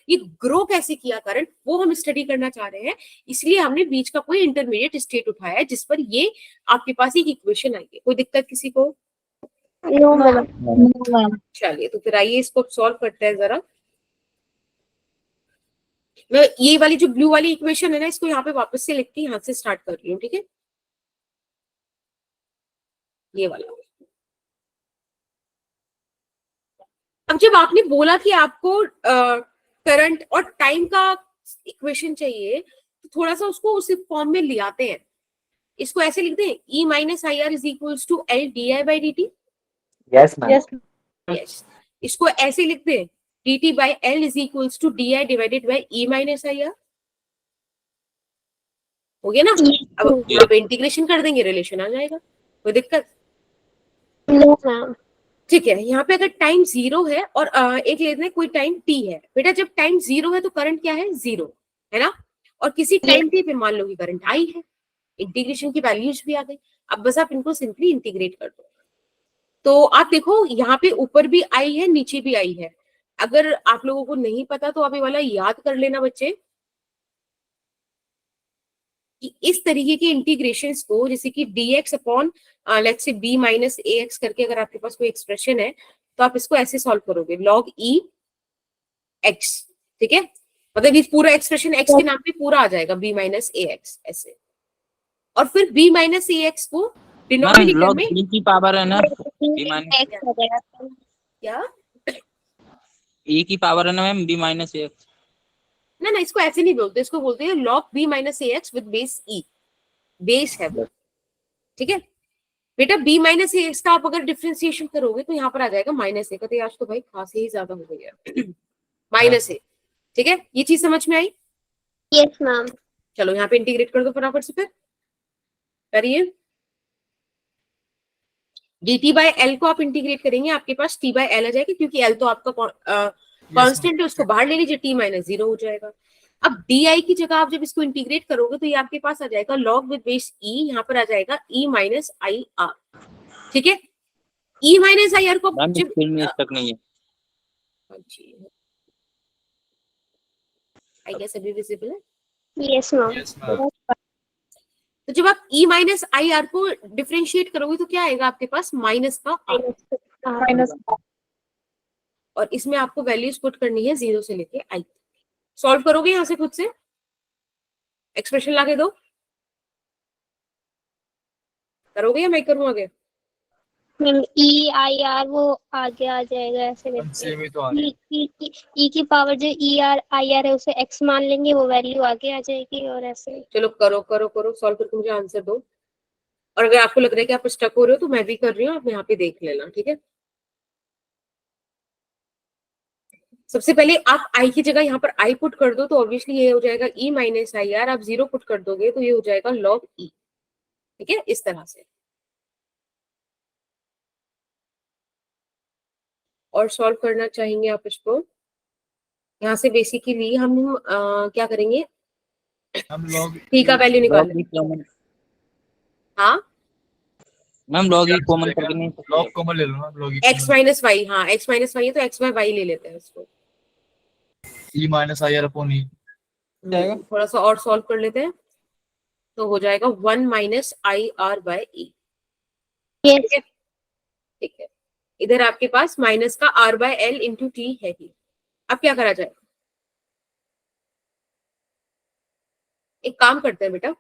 ये ग्रो कैसे किया करंट, वो हम स्टडी करना चाह रहे हैं। इसलिए हमने बीच का कोई इंटरमीडिएट स्टेट उठाया है जिस पर ये आपके पास एक इक्वेशन आई है। कोई दिक्कत किसी को? No, ma'am. चलिए तो फिर आइए इसको सॉल्व करते हैं जरा। मैं ये वाली जो ब्लू वाली इक्वेशन है ना, इसको यहाँ पे वापस से लिख के यहाँ से स्टार्ट कर रही हूँ, ठीक है। ये वाला, अब जब आपने बोला कि आपको करंट और टाइम का इक्वेशन चाहिए, तो थोड़ा सा उसको उस फॉर्म में ले आते हैं। इसको ऐसे लिखते हैं, E minus I R is equals to L D I by D T. Yes ma'am. Yes, इसको ऐसे लिखते हैं, dt by L is equals to di divided by E minus IR। हो गया ना। अब इंटीग्रेशन कर देंगे, रिलेशन आ जाएगा, कोई दिक्कत? No, ma'am. ठीक है। यहाँ पे अगर टाइम जीरो है और एक लेते हैं कोई टाइम t है, बेटा जब टाइम जीरो है तो करंट क्या है, जीरो, है ना। और किसी टाइम t पे मान लो कि करंट आई है, इंटीग्रेशन की वैल्यूज भी आ गई। अब बस आप इनको सिंपली इंटीग्रेट कर दो। तो आप देखो यहाँ पे ऊपर भी आई है, नीचे भी आई है। अगर आप लोगों को नहीं पता तो आप ये वाला याद कर लेना बच्चे, कि इस तरीके के इंटीग्रेशंस को, जैसे कि dx upon let's say b minus ax करके अगर आपके पास कोई एक्सप्रेशन है तो आप इसको ऐसे सॉल्व करोगे, log e x, ठीक है। मतलब ये पूरा एक्सप्रेशन x के नाम पे पूरा आ जाएगा, b माइनस ax ऐसे। और फिर b माइनस ax को डिनोमिनेटर लॉग में e की पावर है ना, b माइनस X हो गया। क्या, e की पावर है ना मैम, b माइनस x। ना इसको ऐसे नहीं बोलते, इसको बोलते हैं log b minus ax with base e, base है वो, ठीक है। बेटा b माइनस ए इसका आप अगर डिफरेंशिएशन करोगे तो यहाँ पर आ जाएगा माइनस ए का, तो आज तो भाई खास ही ज्यादा हो गया माइनस ए। ठीक है, ये चीज समझ में आई? Yes ma'am. चलो यहाँ पे इंटीग्रेट कर दो फटाफट से, फिर करिए। dt बाय एल को आप इंटीग्रेट करेंगे, आपके पास t बाय एल आ जाएगा, क्योंकि l तो आपका कांस्टेंट है, उसको बाहर ले लीजिए, t माइनस 0 हो जाएगा। अब di की जगह आप जब इसको इंटीग्रेट करोगे तो ये आपके पास आ जाएगा log विद बेस e, यहाँ पर आ जाएगा e माइनस आई आर। ठीक है, e माइनस आई आर को मैम स्क्रीन में स्टक नहीं है। आई गेस अभी विजिबल है। Yes ma'am. Yes ma'am. तो जब आप e माइनस आई आर को डिफरेंशिएट करोगे तो क्या आएगा आपके पास? माइनस का r, माइनस और इसमें आपको वैल्यूज पुट करनी है 0 से लेके i। सॉल्व करोगे यहाँ से खुद से, एक्सप्रेशन लाके दो, करोगे या मैं करूँ आगे? मैम ई आई आर वो आगे आ जाएगा ऐसे करके। सेम ही तो आ रहा है। ई की पावर जो ई आर आई आर है उसे एक्स मान लेंगे, वो वैल्यू आगे आ जाएगी और ऐसे। चलो करो करो करो, सॉल्व करके मुझे आंसर दो। और अगर आपको लग रहा है कि आप स्टक हो रहे हो तो मैं भी कर रही हूँ, आप यहाँ पे देख लेना। ठीक है, सबसे पहले आप i की जगह यहाँ पर i पुट कर दो, तो ऑब्वियसली ये हो जाएगा e माइनस आई आर। आप 0 पुट कर दोगे तो ये हो जाएगा log e। ठीक है, इस तरह से। और सॉल्व करना चाहेंगे आप इसको, यहाँ से बेसिकली हम क्या करेंगे, हम लोग t का वैल्यू निकालेंगे। हाँ, मैम log e कॉमन करके नहीं लॉग कॉमन ले लो ना, लॉग x माइनस वाई। हाँ, x माइनस वाई है तो x बाय वाई ले लेते हैं इसको। e minus I are upon e। थोड़ा सा और सॉल्व कर लेते हैं, तो हो जाएगा 1 minus I R by E. Yes. ठीक है, इधर आपके पास माइनस का r बाय एल इंटू टी है ही। अब क्या करा जाए, एक काम करते हैं बेटा,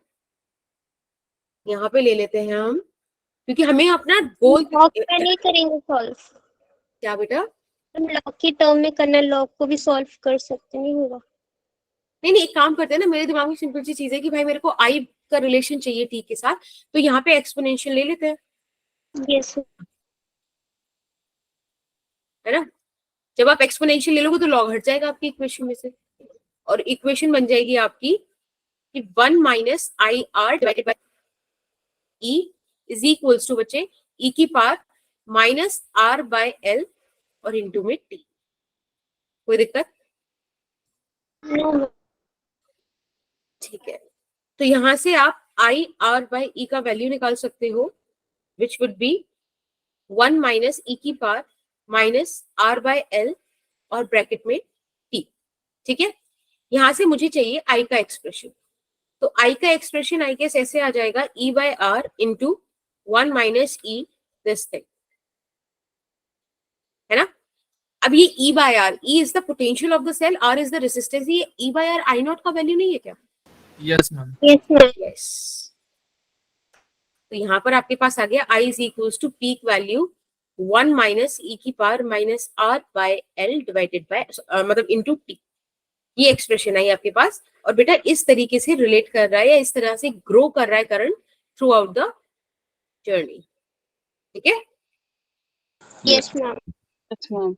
यहाँ पे ले लेते हैं हम, क्योंकि हमें अपना गोल लॉग में नहीं करेंगे सॉल्व। क्या बेटा? हम लॉग की टर्म में करना, लॉग को भी सॉल्व कर सकते नहीं होगा। नहीं नहीं, एक काम करते हैं ना, मेरे दिमाग में सिंपल सी चीज है कि भाई मेरे को i का रिलेशन चाहिए t के साथ, तो यहाँ पे एक्सपोनेंशियल ले लेते हैं, यस। है ना? जब आप एक्सपोनेंशियल ले लोगे तो लॉग हट जाएगा आपकी इक्वेशन में से, और इक्वेशन बन जाएगी आपकी कि 1 minus I R divided by E is equals to बच्चे e की पावर माइनस r बाय एल और इंटू में t। कोई दिक्कत? नो। ठीक है, तो यहां से आप आई आर बाय ई का वैल्यू निकाल सकते हो, विच वुड बी 1 माइनस ई की power minus are by L और ब्रैकेट में t। ठीक है, यहां से मुझे चाहिए i का एक्सप्रेशन, तो i का एक्सप्रेशन आई गेस ऐसे आ जाएगा e by R into 1 minus E this thing, है ना? अब ये e by R, e is the potential of the cell, r is the resistance, ये e by R I naught का वैल्यू नहीं है क्या? Yes ma'am. Yes ma'am. Yes, तो यहाँ पर आपके पास आ गया i is equals to peak value 1 minus ई की power minus are by L divided bye मतलब इंटू टी। ये एक्सप्रेशन आई आपके पास, और बेटा इस तरीके से रिलेट कर रहा है या इस तरह से ग्रो कर रहा है current through out the journey. ठीक है, यस मैम।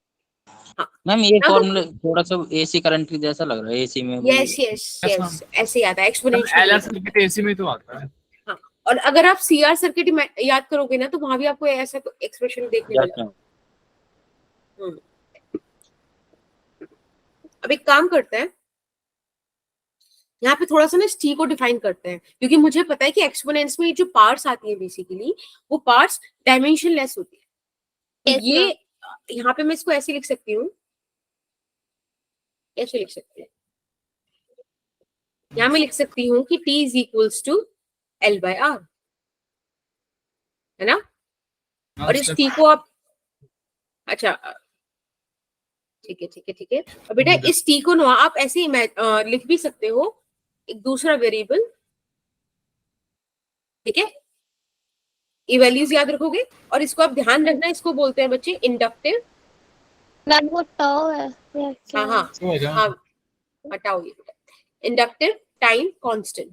मैम ये अब- फॉर्मूला थोड़ा सा एसी करंट की जैसा लग रहा है, एसी में यस यस यस, ऐसे ही आता है एलआर एक्सपोनेंशियल। सर्किट एसी में तो आता है। और अगर आप सीआर सर्किट याद करोगे ना, तो वहां भी आपको ऐसा एक्सप्रेशन देखने मिलेगा। अब एक काम करते हैं, यहाँ पे थोड़ा सा ना टी को डिफाइन करते हैं, क्योंकि मुझे पता है कि एक्सपोनेंट्स में जो पार्ट्स आती है बेसिकली वो पार्ट्स डायमेंशनलेस होती है। तो ये यहाँ पे मैं इसको ऐसे लिख सकती हूँ, ऐसे लिख सकते हैं, यहाँ मैं लिख सकती हूँ कि t is equals to L बाय R, है ना? और इस t को आप, अच्छा ठीक है ठीक है ठीक है, और बेटा इस t को ना आप ऐसे ही लिख भी सकते हो एक दूसरा वेरिएबल। ठीक है, ये वैल्यूज याद रखोगे, और इसको आप ध्यान रखना, इसको बोलते हैं बच्चे इंडक्टिव। मैम वो टाउ है। हाँ हाँ हाँ, हटाओ ये बेटा, इंडक्टिव टाइम कांस्टेंट।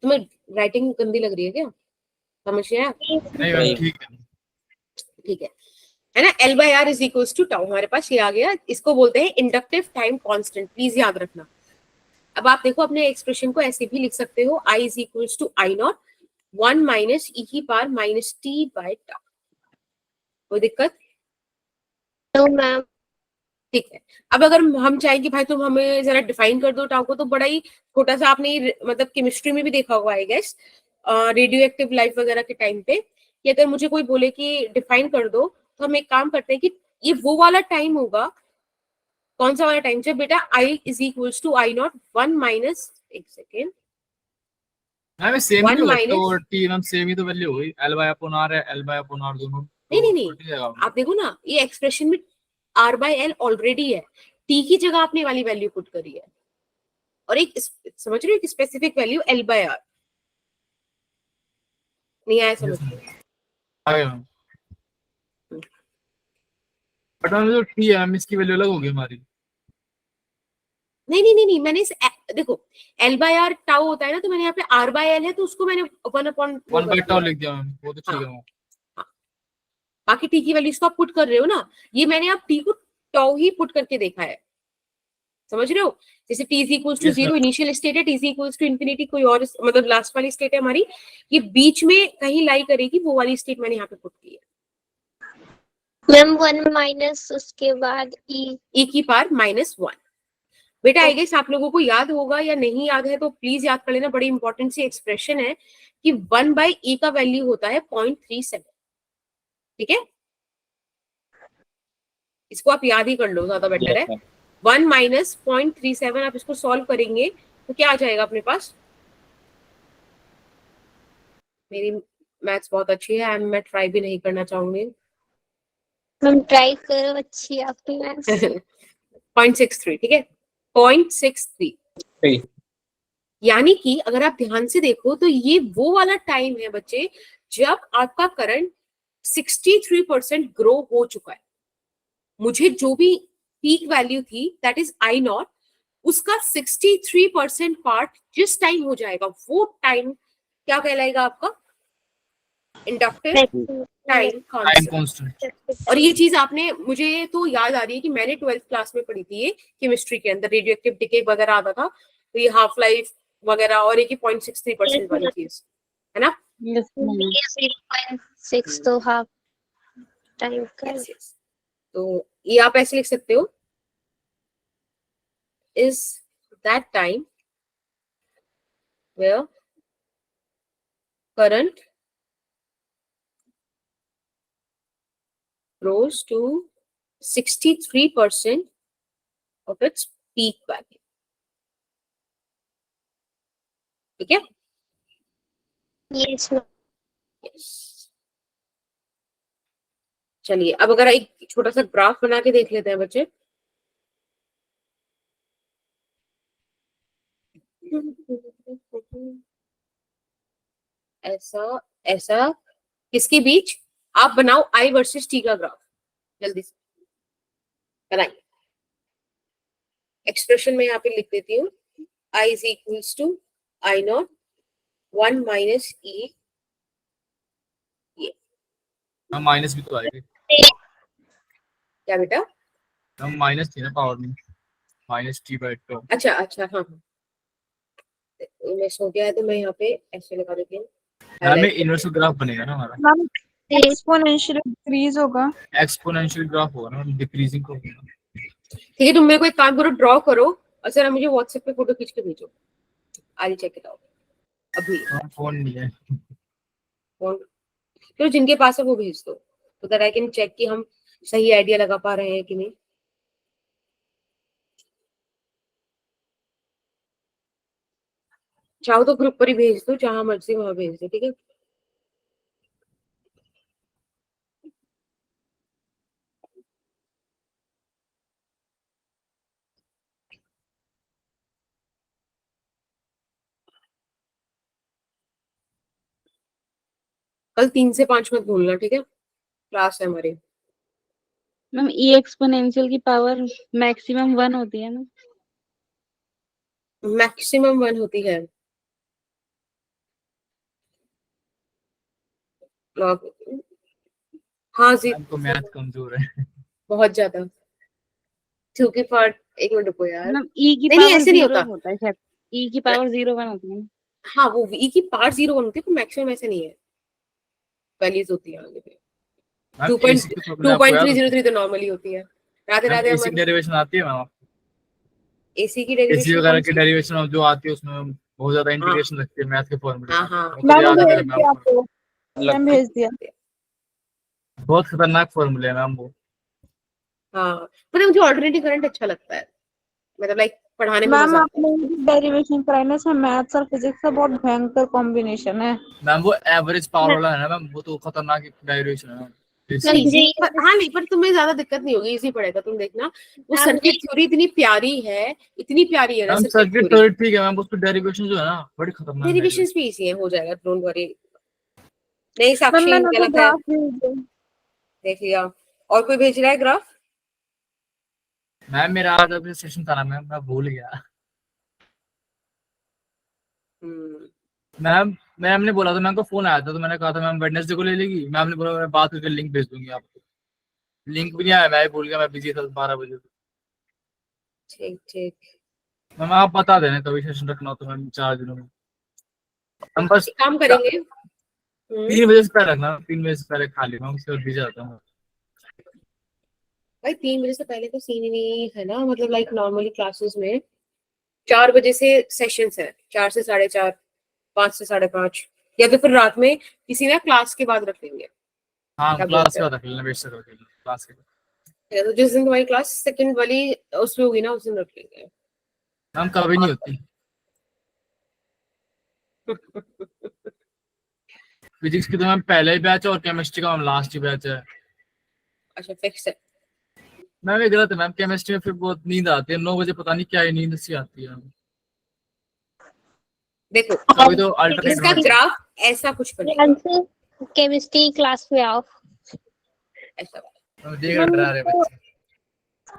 तुम्हें राइटिंग गंदी लग रही है क्या? समझ गए आप? नहीं मैम ठीक है। ठीक है ना। L by R is equals to tau, हमारे पास ये आ गया। इसको बोलते हैं इंडक्टिव टाइम कांस्टेंट, प्लीज याद रखना। अब आप देखो अपने एक्सप्रेशन को ऐसे भी लिख सकते हो, I is equals to I naught 1 minus e की power minus t by tau. कोई दिक्कत? No ma'am. ठीक है। अब अगर हम चाहें कि भाई तुम हमें जरा डिफाइन कर दो टाउ को, तो बड़ा ही छोटा सा, आपने मतलब केमिस्ट्री में भी देखा होगा I guess, radioactive life वगैरह के टाइम पे, कि अगर मुझे कोई बोले कि डिफाइन कर दो, तो हम एक काम करते हैं कि ये वो वाला टाइम होगा। कौन सा वाला टाइम? जब बेटा I is equals to I naught 1 minus, एक सेकेंड, मैम सेम ही 1 तो है, माइनस, तो टी मैम सेम ही तो वैल्यू हो गई। एल बाय अपॉन आर है, एल बाय अपॉन आर दोनों नहीं तो नहीं नहीं, उल्ट जाएगा। आप देखो ना, ये एक्सप्रेशन में R बाय L ऑलरेडी है, T की जगह आपने वाली वैल्यू पुट करी है, और एक समझ रहे हो, एक स्पेसिफिक वैल्यू L बाय R। नहीं आया समझ में? आ गया मैम। बट मैम जो टी है मैम इसकी वैल्यू अलग होगी हमारी। नहीं नहीं नहीं नहीं, मैंने देखो L बाय R टाउ होता है ना, तो मैंने यहाँ पे R बाय L है, तो उसको मैंने 1 अपॉन 1 बाय टाउ लिख दिया मैम, वो तो ठीक है मैम। बाकी T की वैल्यू इसको आप पुट कर रहे हो ना, ये मैंने आप T को टाउ ही पुट करके देखा है, समझ रहे हो? जैसे T is equals to Yes, ma'am. 0 initial state है, T is equals to infinity कोई और मतलब लास्ट वाली स्टेट है हमारी, ये बीच में कहीं लाई करेगी, वो वाली स्टेट मैंने यहाँ पे पुट की है। मैम 1 माइनस उसके बाद E की पावर माइनस 1। बेटा आई गेस आप लोगों को याद होगा, या नहीं याद है तो प्लीज याद कर लेना, बड़ी इंपॉर्टेंट सी एक्सप्रेशन है कि 1 बाई E का वैल्यू होता है 0.37। ठीक है, इसको आप याद ही कर लो, ज्यादा बेटर है। 1 माइनस 0.37, आप इसको सॉल्व करेंगे तो क्या आ जाएगा अपने पास? मेरी मैथ्स बहुत अच्छी है, मैं ट्राई भी नहीं करना चाहूंगी। मैम ट्राई करो, अच्छी आपकी मैथ्स। 0.63, ठीक है, 0.63। यानी कि अगर आप ध्यान से देखो तो ये वो वाला टाइम है बच्चे जब आपका करंट 63% ग्रो हो चुका है। मुझे जो भी पीक वैल्यू थी दैट इज I नॉट, उसका 63% पार्ट जिस टाइम हो जाएगा, वो टाइम क्या कहलाएगा आपका? Inductive time time constant. Constant. और ये चीज आपने, मुझे तो याद आ रही है कि मैंने 12th क्लास में पढ़ी थी, ये केमिस्ट्री के अंदर रेडियो एक्टिव डिके वगैरह आता था, तो ये हाफ लाइफ वगैरह और एक 0.63% वाली चीज है ना। 0.6 तो हाफ टाइम का। yes, yes. तो ये आप ऐसे लिख सकते हो, is that time where current rose to 63% of its peak value। ठीक है, यस मैम। yes. चलिए अब अगर एक छोटा सा ग्राफ बना के देख लेते हैं बच्चे। ऐसा ऐसा किसके बीच? आप बनाओ I वर्सेस T का ग्राफ, जल्दी से बनाइए। एक्सप्रेशन में यहाँ पे लिख देती हूँ, I is equals to I naught 1 minus E। ये हम माइनस भी तो आएगी। क्या बेटा? हम माइनस थी ना पावर में, माइनस टी बाय टू। अच्छा अच्छा, हाँ हाँ, मैं सो गया है तो मैं यहाँ पे ऐसे लगा देती हूँ। हमें इनवर्स ग्राफ बनेगा ना हमारा, मैम एक्सपोनेंशियल डिक्रीज होगा। एक्सपोनेंशियल ग्राफ होगा ना, डिक्रीजिंग को होगा। ठीक है, तुम मेरे को एक काम करो, ड्रॉ करो और जरा मुझे व्हाट्सएप पे फोटो खींच के भेजो, आई चेक इट आउट अभी। फोन नहीं है। फोन तो जिनके पास है वो भेज दो, तो दैट आई कैन चेक कि हम सही आइडिया लगा पा रहे हैं कि नहीं। चाहो तो ग्रुप पर ही भेज दो, जहां मर्जी वहां भेज दो, ठीक है। कल 3 से 5 मत भूलना, ठीक है, क्लास है हमारी। मैम ई एक्सपोनेंशियल की पावर मैक्सिमम 1 होती है ना? मैक्सिमम 1 होती है। log हाँ जी हमको मैथ कमजोर है। बहुत ज्यादा। 2 की पावर, एक मिनट रुको यार, मैम ई की नहीं नहीं पावर ऐसे नहीं 0 होता। होता है शायद, ई की पावर 0 1 होती है। हाँ वो e की पावर 0 होती है, पर मैक्सिमम ऐसे नहीं है, वैल्यूज होती है आगे पे। मैम 2. एसी की फॉर्मूला आपको याद है? 2.303 तो नॉर्मली होती है। राधे मैम राधे एसी की अमन। डेरिवेशन आती है मैम? एसी की एसी डेरिवेशन वगैरह कौन की सी? डेरिवेशन जो आती है उसमें बहुत ज्यादा हाँ इंटीग्रेशन लगती है मैथ के फॉर्मूले हाँ में, हाँ वो तो मैम याद है भेज मेरे दिया मैम को। आपको, मैम भेज दिया। बहुत खतरनाक फॉर्मूले है मैम वो। हाँ, मतलब मुझे ऑल्टरनेटिव करंट अच्छा लगता है, मतलब लाइक पढ़ाने में मैम मजा आता है। आपने डेरिवेशन कराई ना, इसमें मैथ्स और फिजिक्स का बहुत भयंकर कॉम्बिनेशन है। मैम वो एवरेज पावर वाला है ना मैम, वो तो खतरनाक डेरिवेशन है मैम। मैम नहीं जी पर हाँ नहीं, पर तुम्हें ज्यादा दिक्कत नहीं होगी, इजी पड़ेगा, तुम देखना। वो सर्किट थ्योरी इतनी प्यारी है, इतनी प्यारी है ना ma'am circuit circuit theory. Theory ठीक है मैम, उसकी डेरिवेशन जो है ना बड़ी खतरनाक डेरिवेशंस डेरिवेशन। भी इजी है, हो जाएगा, डोंट वरी। नहीं मैम साक्षी मैंने क्या तो लगता है? ग्राफ भेज दिया। देख लिया। और कोई भेज रहा है ग्राफ? मैम मेरा आज अभी सेशन था ना मैम, मैं भूल गया। हम्म, मैम मैम ने बोला था, मैम को फोन आया था तो मैंने कहा था मैम वेडनेसडे को ले लेगी। मैम ने बोला मैं बात करके लिंक भेज दूंगी आपको। लिंक भी नहीं आया, मैं भी भूल गया, मैं बिजी था 12 बजे। ठीक ठीक। मैम आप बता देना कभी सेशन रखना हो तो मैम 4 दिनों में। हम बस एक काम करेंगे। 3 बजे से पहले रखना, 3 बजे से पहले खाली, मैं उसके बाद बिजी आता हूँ। भाई 3 बजे से पहले तो सीन ही नहीं है ना, मतलब लाइक नॉर्मली क्लासेस में 4 बजे से सेशंस है, 4 से 4:30, 5 से 5:30, या तो फिर रात में किसी ना क्लास के बाद रख लेंगे। हाँ क्या क्लास बोलते के हैं? बाद रख लेना, बेशक रख लेना क्लास के बाद। या तो जिस दिन तुम्हारी क्लास सेकंड वाली उसमें होगी ना, उस दिन रख लेंगे। मैम कभी नहीं होती। फिजिक्स की तो मैम पहले ही बैच है और केमिस्ट्री का मैम लास्ट ही बैच है। अच्छा फिक्स है। मैम ये गलत है मैम, केमिस्ट्री में फिर बहुत नींद आती है 9 बजे, पता नहीं क्या ही नींद सी आती है। देखो कभी तो अल्टरनेट इसका होना चाहिए। ग्राफ ऐसा कुछ बनेगा, केमिस्ट्री क्लास में आओ, ऐसा वाला। मैम देख डरा रहे बच्चे।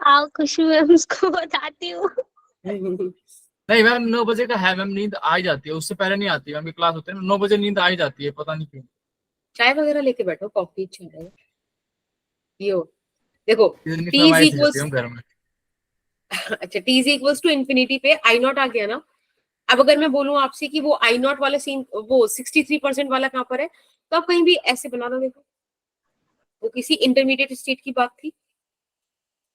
आओ खुशी मैं उसको बताती हूँ। नहीं मैम 9 बजे का है मैम, नींद आ ही जाती है, उससे पहले नहीं आती मैम की क्लास होते हैं 9 बजे, नींद आ ही जाती है पता नहीं क्यों। चाय वगैरह लेके बैठो, कॉफी चाय पियो। देखो इतनी T इज फरमाइश नहीं होती इक्वल्स, हम घर में। अच्छा T is equals to infinity पे आई नॉट आ गया ना। अब अगर मैं बोलूं आपसे कि वो आई नॉट वाला सीन, वो 63% वाला कहाँ पर है, तो आप कहीं भी ऐसे बना दो। देखो वो किसी इंटरमीडिएट स्टेट की बात थी,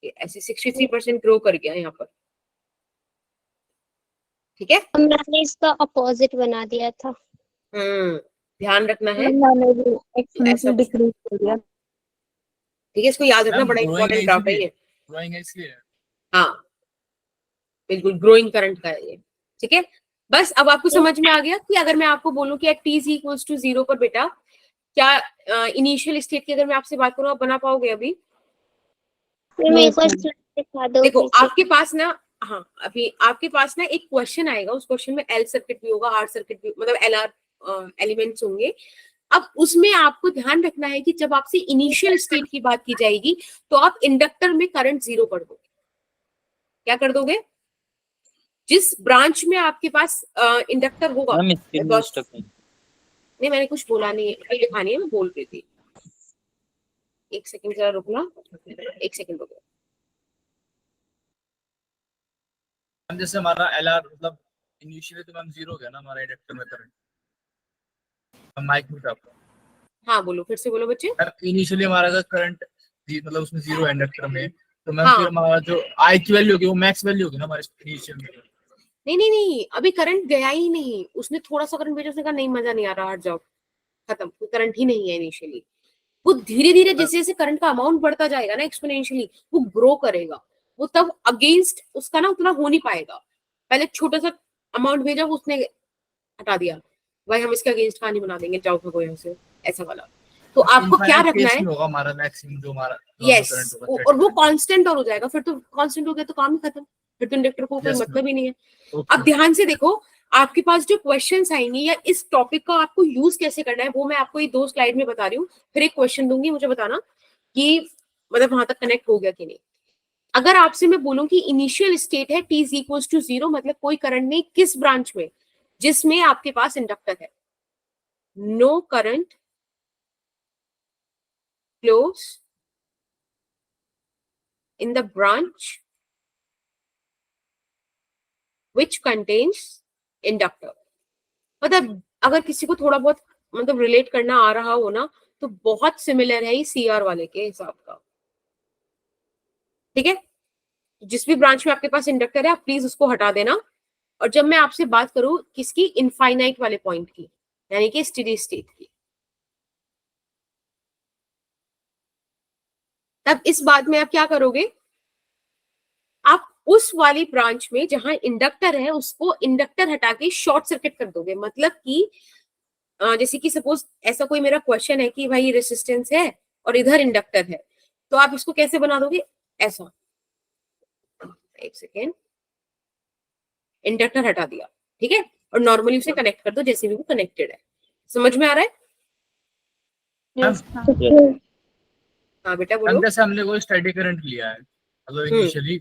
ये ऐसे 63% ग्रो कर गया यहाँ पर, ठीक है। मैंने इसका अपोजिट बना दिया था। ध्यान रखना है, मैंने भी ऐसा एक्सपोनेंशियल डिक्रीज कर दिया। ठीक है, इसको याद रखना, मैम बड़ा ग्रोइंग है इंपॉर्टेंट ग्राफ है इसलिए, ये। ग्रोइंग है इसलिए। हाँ बिल्कुल, ग्रोइंग करंट का है ये, ठीक है। बस अब आपको समझ में आ गया कि अगर मैं आपको बोलूं कि एट t इक्वल्स टू 0 पर बेटा क्या इनिशियल स्टेट की अगर मैं आपसे बात करूं, आप बना पाओगे अभी? मेरे को स्लाइड दिखा दो देखो पीछे। आपके पास ना, हाँ अभी आपके पास ना एक क्वेश्चन आएगा, उस क्वेश्चन में एल सर्किट भी होगा, आर सर्किट भी, मतलब एल आर एलिमेंट्स होंगे। अब उसमें आपको ध्यान रखना है कि जब आपसे इनिशियल स्टेट की बात की जाएगी तो आप इंडक्टर में करंट 0 कर दोगे। क्या कर दोगे? जिस ब्रांच में आपके पास इंडक्टर होगा, मैम स्क्रीन में स्टक है। नहीं मैंने कुछ बोला नहीं है, दिखानी है, मैं बोल रही थी। एक सेकंड जरा रुकना, एक सेकंड रुको। मैम जैसे हमारा एलआर मतलब इनिशियली तो मैम 0 हो गया ना हमारा इंडक्टर में करंट। माइक म्यूट आपका। हाँ बोलो, फिर से बोलो बच्चे। इनिशियली हमारा अगर करंट मतलब उसमें 0 है इंडक्टर में, तो मैम हाँ। फिर हमारा जो आई की वैल्यू होगी वो मैक्स वैल्यू होगी ना हमारे इनिशियल में। नहीं नहीं नहीं, अभी करंट गया ही नहीं, उसने थोड़ा सा करंट भेजा, उसने कहा नहीं मजा नहीं आ रहा, हट जाओ, खत्म, कोई करंट ही नहीं है इनिशियली। वो धीरे धीरे जैसे जैसे करंट का अमाउंट बढ़ता जाएगा ना एक्सपोनेंशियली, वो ग्रो करेगा, वो तब अगेंस्ट उसका ना उतना हो नहीं पाएगा। पहले छोटा सा अमाउंट भेजा, वो उसने हटा दिया, भाई हम इसके अगेंस्ट कहानी बना देंगे, जाओ भगो यहाँ से, ऐसा वाला। तो आपको क्या रखना है, होगा हमारा मैक्सिमम जो हमारा यस, करंट होगा, और वो कांस्टेंट और हो जाएगा, फिर तो कांस्टेंट हो गया तो काम ही खत्म, फिर तो इंडक्टर को कोई Yes, मतलब ही नहीं है। Okay. अब ध्यान से देखो, आपके पास जो क्वेश्चंस आएंगे या इस टॉपिक का आपको यूज कैसे करना है, वो मैं आपको ये 2 स्लाइड में बता रही हूँ, फिर एक क्वेश्चन दूंगी, मुझे बताना कि मतलब वहां तक कनेक्ट हो गया कि नहीं। अगर आपसे मैं बोलूं कि इनिशियल स्टेट है t इक्वल्स टू 0, मतलब कोई करंट नहीं, किस ब्रांच में? जिसमें आपके पास इंडक्टर है, no current close in the branch which contains inductor. मतलब अगर किसी को थोड़ा बहुत मतलब रिलेट करना आ रहा हो ना, तो बहुत सिमिलर है ये सीआर वाले के हिसाब का, ठीक है। जिस भी ब्रांच में आपके पास इंडक्टर है आप प्लीज उसको हटा देना। और जब मैं आपसे बात करूं किसकी, इनफाइनाइट वाले पॉइंट की, यानी कि स्टेडी स्टेट की, तब इस बात में आप क्या करोगे, आप उस वाली ब्रांच में जहां इंडक्टर है उसको इंडक्टर हटा के शॉर्ट सर्किट कर दोगे। मतलब कि जैसे कि सपोज ऐसा कोई मेरा क्वेश्चन है कि भाई रेसिस्टेंस है और इधर इंडक्टर है, तो आप इसको कैसे बना दोगे, ऐसा, एक सेकेंड, इंडक्टर हटा दिया, ठीक है, और नॉर्मली उसे कनेक्ट कर दो जैसे भी वो कनेक्टेड है। समझ में आ रहा है? यस हाँ बेटा हम बोलो। जैसे हमने कोई स्टडी करंट लिया है, मतलब इनिशियली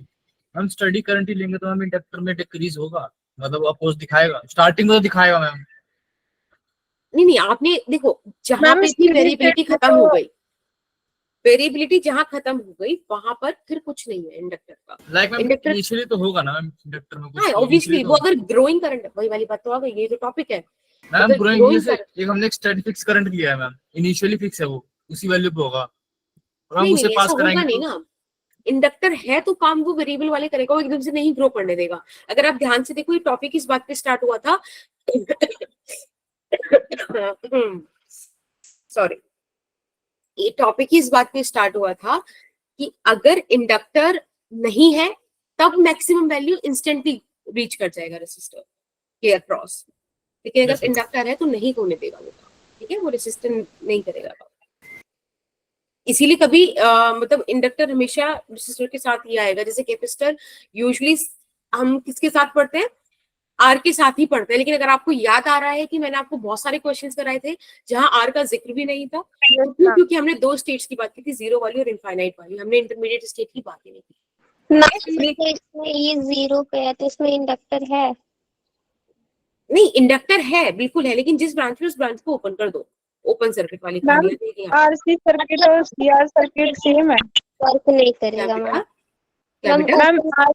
हम स्टडी करंट ही लेंगे तो हम इंडक्टर में डिक्रीज होगा, मतलब अपोज दिखाएगा, स्टार्टिंग में तो दिखाएगा मैम। नहीं, आपने देखो जहां मैम पे थी वेरिएबिलिटी खत्म हो गई, वेरिएबिलिटी जहां खत्म हो गई वहां पर फिर कुछ नहीं है इंडक्टर का। लाइक मैम इंडक्टर, इनिशियली तो होगा ना मैम इंडक्टर में कुछ, हाँ तो ऑब्वियसली initially वो तो अगर ग्रोइंग करंट, वही वाली बात तो आ गई, ये जो टॉपिक है, मैम अगर ग्रोइंग ग्रोइंग जैसे कर, एक हमने एक स्टडी फिक्स करंट लिया है मैम, इनिशियली फिक्स है वो, उसी वैल्यू पे होगा और हम नहीं उसे नहीं पास ऐसा होगा कराएंगे नहीं तो ना। इंडक्टर है तो काम वो वेरिएबल वाले करेगा, वो एकदम से नहीं ग्रो करने देगा। अगर आप ध्यान से देखो ये टॉपिक इस बात पे स्टार्ट हुआ था सॉरी, ये टॉपिक इस बात पे स्टार्ट हुआ था कि अगर इंडक्टर नहीं है तब मैक्सिमम वैल्यू इंस्टेंटली रीच कर जाएगा रेसिस्टर के अक्रॉस, लेकिन अगर Yes, इंडक्टर है तो नहीं होने देगा वो, ठीक है, वो रेसिस्टर नहीं करेगा। इसीलिए कभी मतलब इंडक्टर हमेशा रेसिस्टर के साथ ही आएगा, जैसे कैपेसिटर यूजुअली हम किसके साथ पढ़ते हैं, आर के साथ ही पढ़ते हैं। लेकिन अगर आपको याद आ रहा है कि मैंने आपको बहुत सारे क्वेश्चंस कराए थे जहां आर का जिक्र भी नहीं था, तो क्यों? क्योंकि हमने दो स्टेट्स की बात की थी, जीरो वाली और इनफाइनाइट वाली, हमने इंटरमीडिएट स्टेट की बात ही नहीं की। तो इसमें ये 0 पे है तो इसमें इंडक्टर है। नहीं, इंडक्टर है, बिल्कुल है, लेकिन जिस ब्रांच में, उस ब्रांच को ओपन कर दो, ओपन सर्किट वाली मैम कहानी है यहाँ पे। आरसी सर्किट और सीआर सर्किट सेम है। वर्क नहीं क्या करेगा बेटा, मैम। क्या मैम बेटा?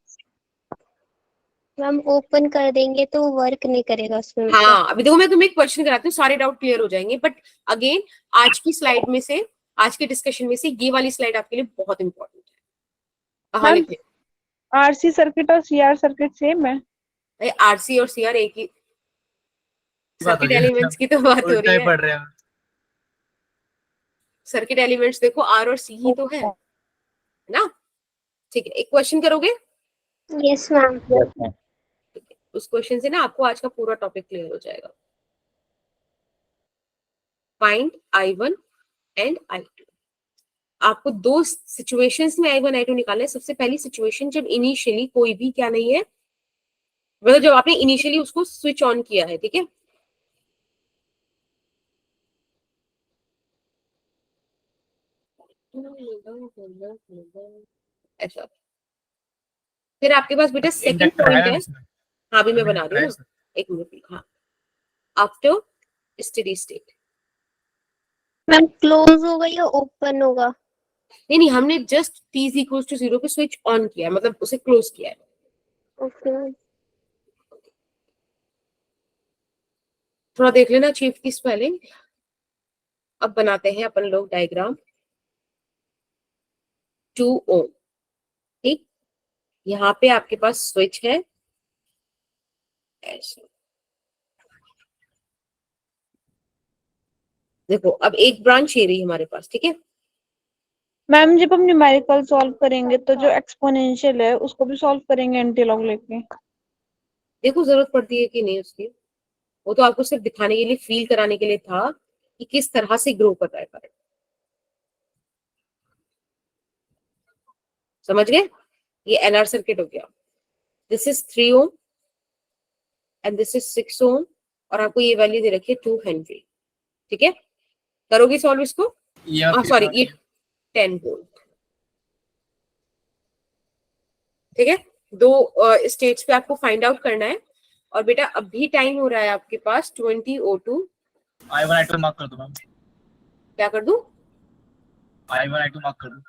मैम ओपन कर देंगे तो वर्क नहीं करेगा उसमें। हाँ अभी देखो मैं तुम्हें एक क्वेश्चन कराती हूँ, सारे डाउट क्लियर हो जाएंगे। बट अगेन आज की स्लाइड में से, आज के डिस्कशन में से ये वाली स्लाइड आपके लिए बहुत इंपॉर्टेंट है। कहाँ मैम लिखे? आरसी सर्किट और सीआर सर्किट सेम है। आरसी और सीआर एक ही बात हो सर्किट रही है, एलिमेंट्स की तो बात हो उल्टा रही ही है। पढ़ रहे हैं। सर्किट एलिमेंट्स देखो आर और सी ही तो है ना। ठीक है, एक क्वेश्चन करोगे? Yes ma'am. उस क्वेश्चन से ना आपको आज का पूरा टॉपिक क्लियर हो जाएगा। Find I1 and I2। आपको दो सिचुएशंस में I1 I2 निकालना है। सबसे पहली सिचुएशन जब इनिशियली कोई भी क्या नहीं है, मतलब जब आपने इनिशियली उसको स्विच ऑन किया है, ठीक है, ऐसा। फिर आपके पास बेटा सेकंड इंडक्टर पॉइंट है है। इसमें, हाँ अभी मैं बना रही हूँ इंडक्टर है ना, इसमें। एक मिनट। हाँ, after steady state. Ma'am close होगा या ओपन होगा? नहीं, हमने just t is equal to 0 पे स्विच ऑन किया है, मतलब उसे क्लोज किया है। Okay ma'am. थोड़ा देख लेना चीफ की स्पेलिंग। अब बनाते हैं अपन लोग डायग्राम 2 ओम। ठीक, यहाँ पे आपके पास स्विच है ऐसे। देखो अब एक ब्रांच ये रही हमारे पास, ठीक है। मैम जब हम न्यूमेरिकल सॉल्व करेंगे तो जो एक्सपोनेंशियल है उसको भी सॉल्व करेंगे एंटी लॉग लेके। देखो जरूरत पड़ती है कि नहीं उसकी, वो तो आपको सिर्फ दिखाने के लिए, फील कराने के लिए था कि किस तरह से ग्रो कर रहा है करंट। समझ गए? ये एनआर सर्किट हो गया। This is 3 ohm and this is 6 ओम, और आपको ये वैल्यू दे रखी है 2 हेनरी। ठीक है, करोगे सॉल्व इसको? सॉरी ये 10 वोल्ट। ठीक है, दो स्टेट्स पे आपको फाइंड आउट करना है। और बेटा अभी टाइम हो रहा है आपके पास 20:02। I1 I2 मार्क कर दो मैम। क्या कर दूं? I1 I2 मार्क कर दूं।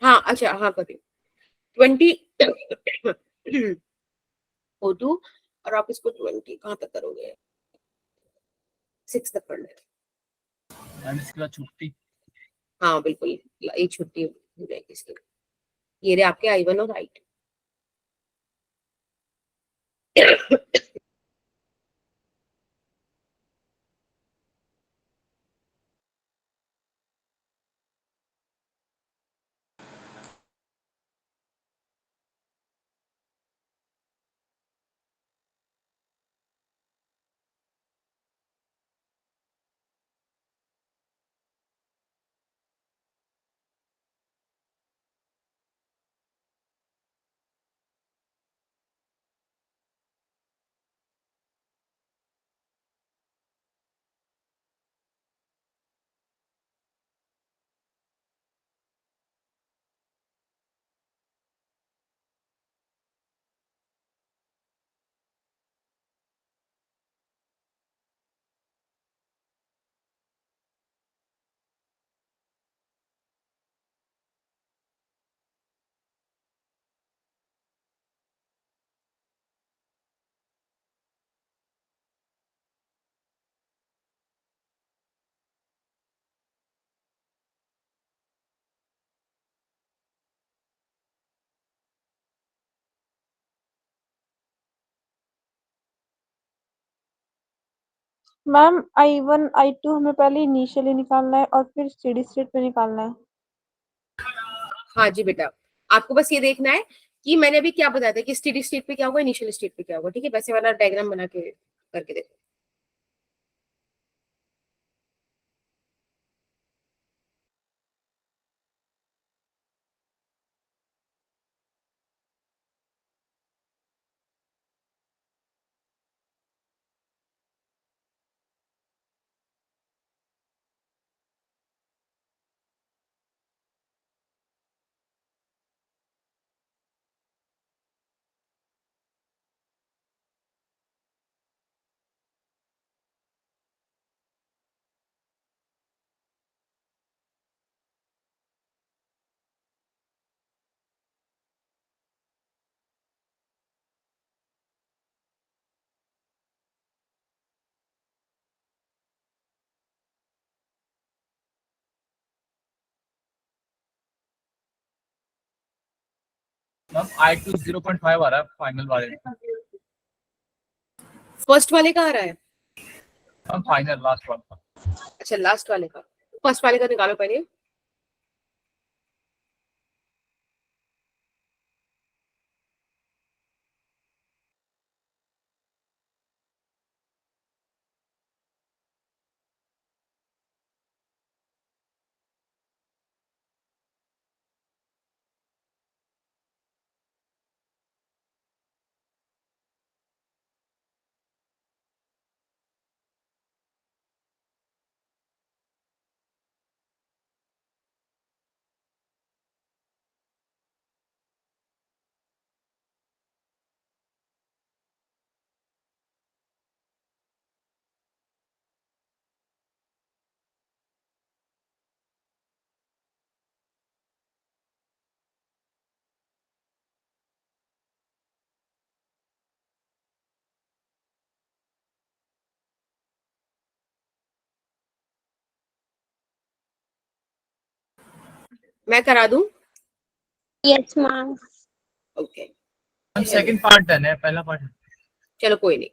हाँ अच्छा हाँ कर दियो 20 O2 और आप इसको 20 कहाँ तक करोगे 6 तक कर लेना। मैम इसके बाद छुट्टी। हाँ बिल्कुल एक छुट्टी हो जाएगी इसके। ये रहे आपके I1 और I2। मैम I1 I2 हमें पहले इनिशियली निकालना है और फिर स्टेडी स्टेट पे निकालना है। हाँ जी बेटा आपको बस ये देखना है कि मैंने अभी क्या बताया था कि स्टेडी स्टेट पे क्या होगा इनिशियल स्टेट पे क्या होगा। ठीक है वैसे वाला डायग्राम बना के करके देखो। मैम I2 0.5 आ रहा है फाइनल वाले। फर्स्ट वाले का आ रहा है। मैम फाइनल लास्ट वाला। अच्छा लास्ट वाले का फर्स्ट वाले का निकालो पहले। मैं करा दूं। Yes ma'am. Okay ma'am second part done है पहला पार्ट। चलो कोई नहीं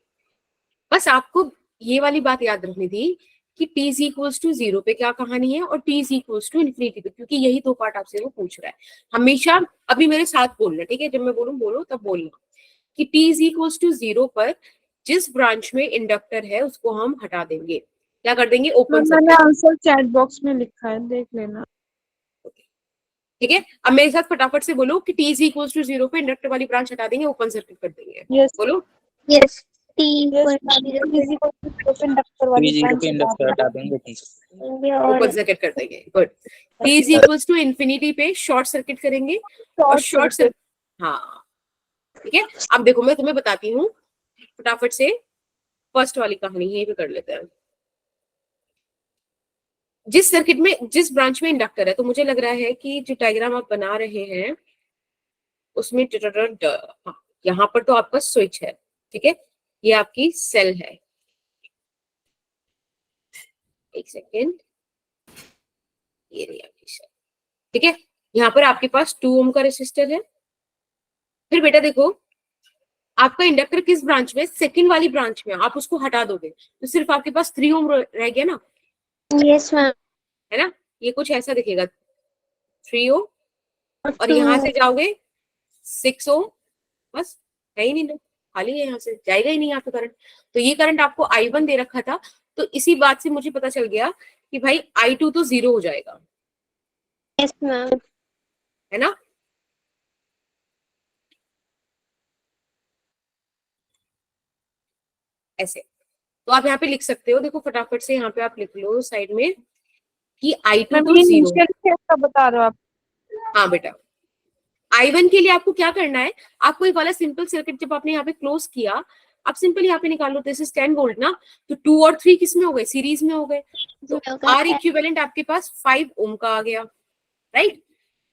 बस आपको ये वाली बात याद रखनी थी कि t इज इक्वल्स टू 0 पे क्या कहानी है और t is equals to infinity पे क्योंकि यही दो पार्ट आपसे वो पूछ रहा है। हमेशा अभी मेरे साथ बोलना ठीक है जब मैं बोलूं बोलो तब बोलना कि t इज इक्वल्स टू 0 पर जिस ब्रांच में इंडक्टर है उसको हम हटा देंगे। क्या कर देंगे ओपन मैम मैंने आंसर चैट बॉक्स में लिखा है देख लेना। ठीक है अब मेरे साथ फटाफट से बोलो कि t इज इक्वल्स टू 0 पे इंडक्टर वाली ब्रांच हटा देंगे ओपन सर्किट कर देंगे। यस बोलो यस t यस इंडक्टर वाली 0 पे ब्रांच इंडक्टर हटा देंगे ठीक। और ओपन सर्किट कर देंगे good. t is equals to infinity पे शॉर्ट सर्किट करेंगे और शॉर्ट सर्किट हाँ ठीक है। अब देखो मैं तुम्हें बताती हूँ फटाफट से फर्स्ट वाली कहानी यही पे कर लेते हैं। जिस सर्किट में जिस ब्रांच में इंडक्टर है, तो मुझे लग रहा है कि जो डायग्राम आप बना रहे हैं उसमें यहाँ पर तो आपका स्विच है, ठीक है, ये आपकी सेल है। एक सेकेंड, ये रही आपकी सेल, ठीक है। यहाँ पर आपके पास 2 ओम का रेसिस्टर है। फिर बेटा देखो, आपका इंडक्टर किस ब्रांच में, सेकंड वाली ब्रांच में, आप उसको हटा दोगे तो सिर्फ आपके पास 3 ओम रह गया ना, यस मैम। है ना। ये कुछ ऐसा दिखेगा, 3 ओम, और यहाँ से जाओगे 6 ओम, बस है ही नहीं ना, खाली है, यहाँ से जाएगा ही नहीं यहाँ पे करंट। तो ये करंट आपको I1 दे रखा था, तो इसी बात से मुझे पता चल गया कि भाई I2 तो 0 हो जाएगा, यस मैम। है ना। ऐसे तो आप यहाँ पे लिख सकते हो, देखो फटाफट से यहाँ पे आप लिख लो साइड में कि I2 मैम तो ये 0। इनिशियल केस का बता रहे हो आप? हाँ बेटा, I1 के लिए आपको क्या करना है, आपको एक वाला सिंपल सर्किट जब आपने यहाँ पे क्लोज किया, आप सिंपल यहाँ पे निकालो, दिस इज 10 वोल्ट ना, तो 2 और 3 किस में हो गए, सीरीज में हो गए, तो R इक्विवेलेंट आपके पास 5 ओम का आ गया, राइट।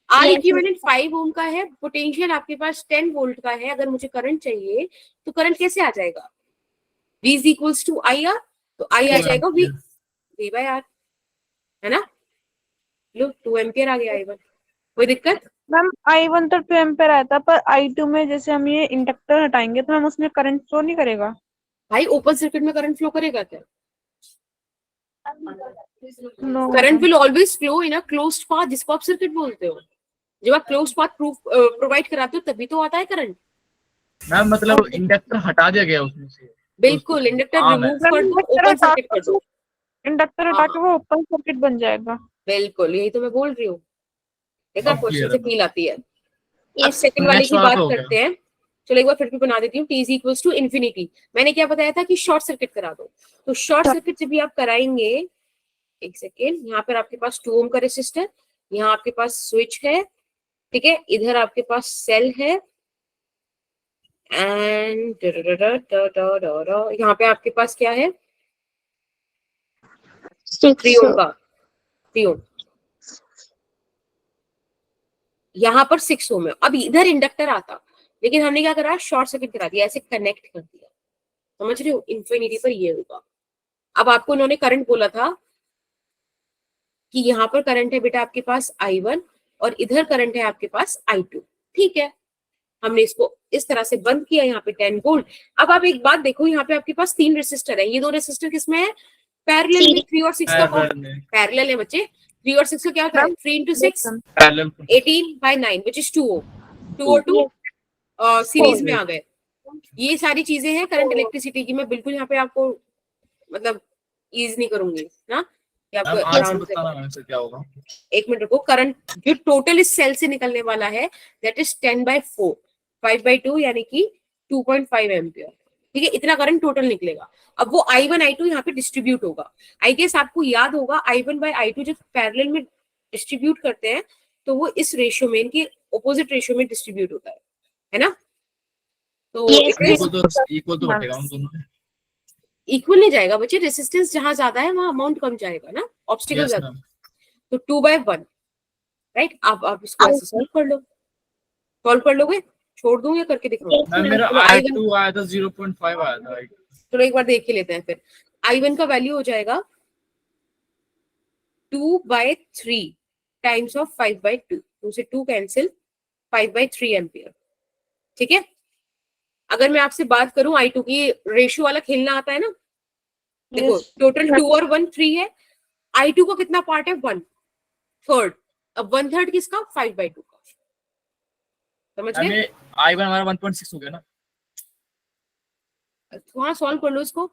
R Yes, इक्विवेलेंट 5 ओम का है, पोटेंशियल आपके पास 10 वोल्ट का है। अगर मुझे करंट चाहिए तो करंट कैसे आ जाएगा, V is equals to IR, तो I आ जाएगा V by R, है ना। लो 2 एम्पियर आ गया I1, कोई दिक्कत। मैम I1 तो 2 एम्पेयर आया था, पर I2 में जैसे हम ये इंडक्टर हटाएंगे तो मैम उसमें करंट फ्लो नहीं करेगा? भाई ओपन सर्किट में करंट फ्लो करेगा क्या? No current will always flow in a closed path, जिसको आप सर्किट बोलते हो। जब आप क्लोज्ड पाथ प्रोवाइड कराते हो तभी तो आता है करंट। मैम मतलब इंडक्टर हटा दिया गया उसमें से। बिल्कुल, इंडक्टर हाँ, रिमूव कर दो, ओपन सर्किट कर दो। इंडक्टर हटा के वो ओपन सर्किट बन जाएगा। बिल्कुल, यही तो मैं बोल रही हूँ। देखा, अब क्वेश्चन clear से है। फील आती है। अब यस सेकंड वाले Next की वाला बात तो हो गया। करते हैं। चलो एक बार फिर भी बना देती हूँ। T is equals to infinity, मैंने क्या बताया था कि शॉर्ट सर्किट करा दो। तो शॉर्ट सर्किट जब भी आप कराएंगे, एक सेकेंड, यहाँ पर आपके पास 2 ओम का रेसिस्टर, यहाँ आपके पास स्विच है, ठीक है, इधर आपके पास सेल है, एंड यहाँ पे आपके पास क्या है, 3 ओम का, 3 ओम, यहाँ पर 6 ओम है। अब इधर इंडक्टर आता, लेकिन हमने क्या करा, शॉर्ट सर्किट करा दिया, ऐसे कनेक्ट कर दिया, समझ रहे हो, इन्फिनिटी पर ये होगा। अब आपको उन्होंने करंट बोला था कि यहाँ पर करंट है बेटा आपके पास I1 और इधर करंट है आपके पास I2, ठीक है। हमने इसको इस तरह से बंद किया, यहाँ पे 10 वोल्ट। अब आप एक बात देखो, यहाँ पे आपके पास 3 रेसिस्टर है, ये 2 रेसिस्टर किसमें है, पैरेलल में। 3 और 6 का पैरेलल है बच्चे, 3 और 6 का क्या होता है, 3 into 6 18 by 9 which is 2 ohm, 2 और 2 सीरीज में आ गए। ये सारी चीजें हैं करंट इलेक्ट्रिसिटी की। मैं बिल्कुल यहाँ पे आपको मतलब ईज नहीं करूंगी ना, कि आपको आराम से। क्या होगा, एक मिनट रुको। करंट जो टोटल इस सेल से निकलने वाला है दैट इज 10/4, 5/2 यानी कि 2.5 एम्पियर, ठीक है, इतना करंट टोटल निकलेगा। अब वो I1 I2 यहाँ पे डिस्ट्रीब्यूट होगा। आई गेस आपको याद होगा I1 by I2 जब पैरेलल में डिस्ट्रीब्यूट करते हैं तो वो इस रेशियो में, इनकी ऑपोजिट रेशियो में डिस्ट्रीब्यूट होता है ना। तो इक्वल तो बटेगा उन दोनों में। इक्वल नहीं जाएगा बच्चे, रेसिस्टेंस जहां ज्यादा है वहां अमाउंट कम जाएगा ना, ऑब्स्टिकल ज्यादा। तो 2/1, राइट। आप इसको ऐसे सॉल्व कर लो, सॉल्व कर लोगे, छोड़ दूं या करके दिखाऊं? मैम मेरा I2 आया था 0.5 आया था। चलो एक बार देख के लेते हैं फिर। I1 का वैल्यू हो जाएगा 2/3 टाइम्स ऑफ 5/2, 2 से 2 कैंसिल, 5/3 एम्पियर, ठीक है। अगर मैं आपसे बात करूं I2 की, रेशियो वाला खेलना आता है ना, देखो टोटल 2 और 1 3 है, I2 का कितना पार्ट है, 1/3। अब 1/3 किसका, 5/2 का, समझ गए। I1 हमारा 1.6 हो गया ना, थोड़ा सॉल्व कर लो इसको।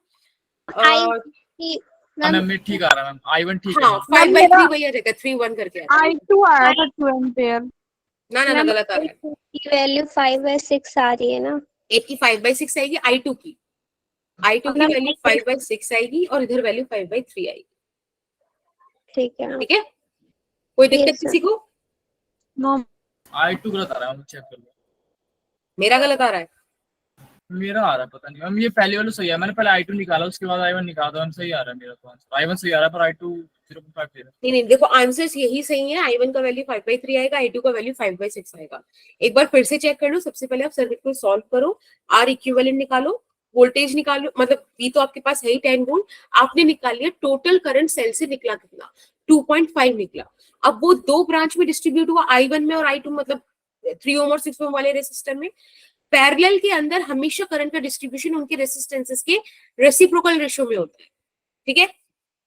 मैम ठीक आ रहा है मैम, I1 ठीक है। हाँ 5/3 वही आ जाएगा, 3 1 करके आता है। I2 आया था 2 एम्पेयर। ना गलत आ रहा है। की वैल्यू 5/6 आ रही है ना, एक की 5/6 आएगी, I2 की वैल्यू 5/6 आएगी और इधर वैल्यू 5/3 आएगी, ठीक है। ठीक है। कोई दिक्कत Yes, sir. किसी को? नो I2 गलत आ रहा है, चेक कर लो। मेरा गलत आ रहा है, मेरा आ रहा है पता नहीं मैम, ये पहले वाला सही है, मैंने पहले I2 निकाला उसके बाद I1 निकाला, मैम सही आ रहा है मेरा तो आंसर। I1 सही आ रहा है पर I2 0.5 दे रहा है। नहीं देखो आंसर्स यही सही है। I1 का वैल्यू 5/3 आएगा, I2 का वैल्यू 5/6 आएगा। एक बार फिर से चेक कर लो। सबसे पहले आप सर्किट को सॉल्व करो, R इक्विवेलेंट निकालो, वोल्टेज निकालो, मतलब V तो आपके पास है ही 10 वोल्ट, आपने निकाल लिया। टोटल करंट सेल से निकला कितना, 2.5 निकला। अब वो दो ब्रांच में डिस्ट्रीब्यूट हुआ, I1 में और I2, मतलब 3 ओम और 6 ओम वाले रेसिस्टर में। पैरेलल के अंदर हमेशा करंट का डिस्ट्रीब्यूशन उनके रेसिस्टेंसेस के रेसिप्रोकल रेशियो में होता है, ठीक है।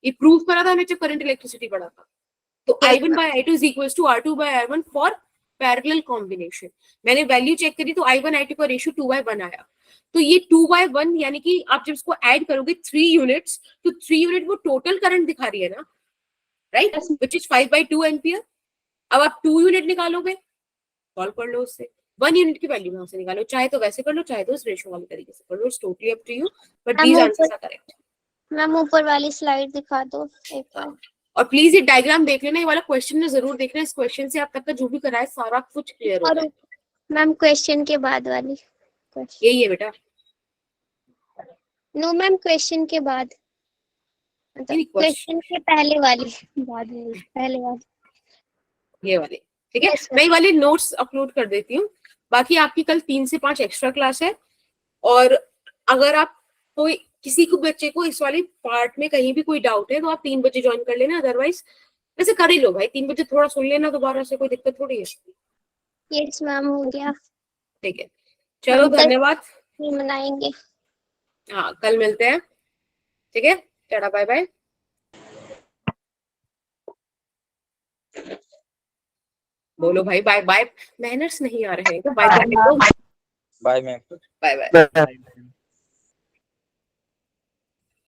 ये प्रूव करा था हमने जब करंट इलेक्ट्रिसिटी पढ़ा था। तो I1 by I2 is equals to R2 by R1 for parallel combination. मैंने वैल्यू चेक करी तो I1 I2 का रेशियो 2/1 आया। तो ये 2/1 यानी कि आप जब इसको ऐड करोगे 3 यूनिट्स, तो 3 यूनिट वो टोटल करंट दिखा रही है ना, राइट, विच इज 5/2 एम्पियर। अब आप 2 यूनिट निकालोगे, सॉल्व कर लो उससे, 1 यूनिट की वैल्यू वहां से निकालो, चाहे तो वैसे कर लो, चाहे तो उस रेशियो वाले तरीके से कर लो, it's totally up to you, but these answers are correct. Ma'am ऊपर वाली स्लाइड दिखा दो एक बार। और प्लीज ये डायग्राम देख लेना, ये वाला क्वेश्चन में जरूर देखना। इस क्वेश्चन से आप तक का जो भी कराए सारा कुछ क्लियर हो और जाए। मैम क्वेश्चन के बाद वाली क्वेश्चन, यही है बेटा, नो मैम क्वेश्चन के बाद, नहीं, क्वेश्चन के पहले वाली, बाद में पहले वाली, ये वाले, ठीक है। Yes, sir. मैं ये वाले नोट्स अपलोड कर देती हूँ। बाकी आपकी कल 3 से 5 एक्स्ट्रा क्लास है, और अगर आप कोई किसी को बच्चे को इस वाले पार्ट में कहीं भी कोई डाउट है तो आप 3 बजे ज्वाइन कर लेना, अदरवाइज वैसे कर ही लो भाई, 3 बजे थोड़ा सुन लेना दोबारा से, कोई दिक्कत थोड़ी है। यस मैम हो गया, ठीक है, चलो हम कल धन्यवाद। मनाएंगे। हाँ कल मिलते हैं, ठीक है, टाटा बाय बाय। बोलो भाई बाय बाय, मैनर्स नहीं आ रहे हैं, bye bye, bye ma'am. Bye bye.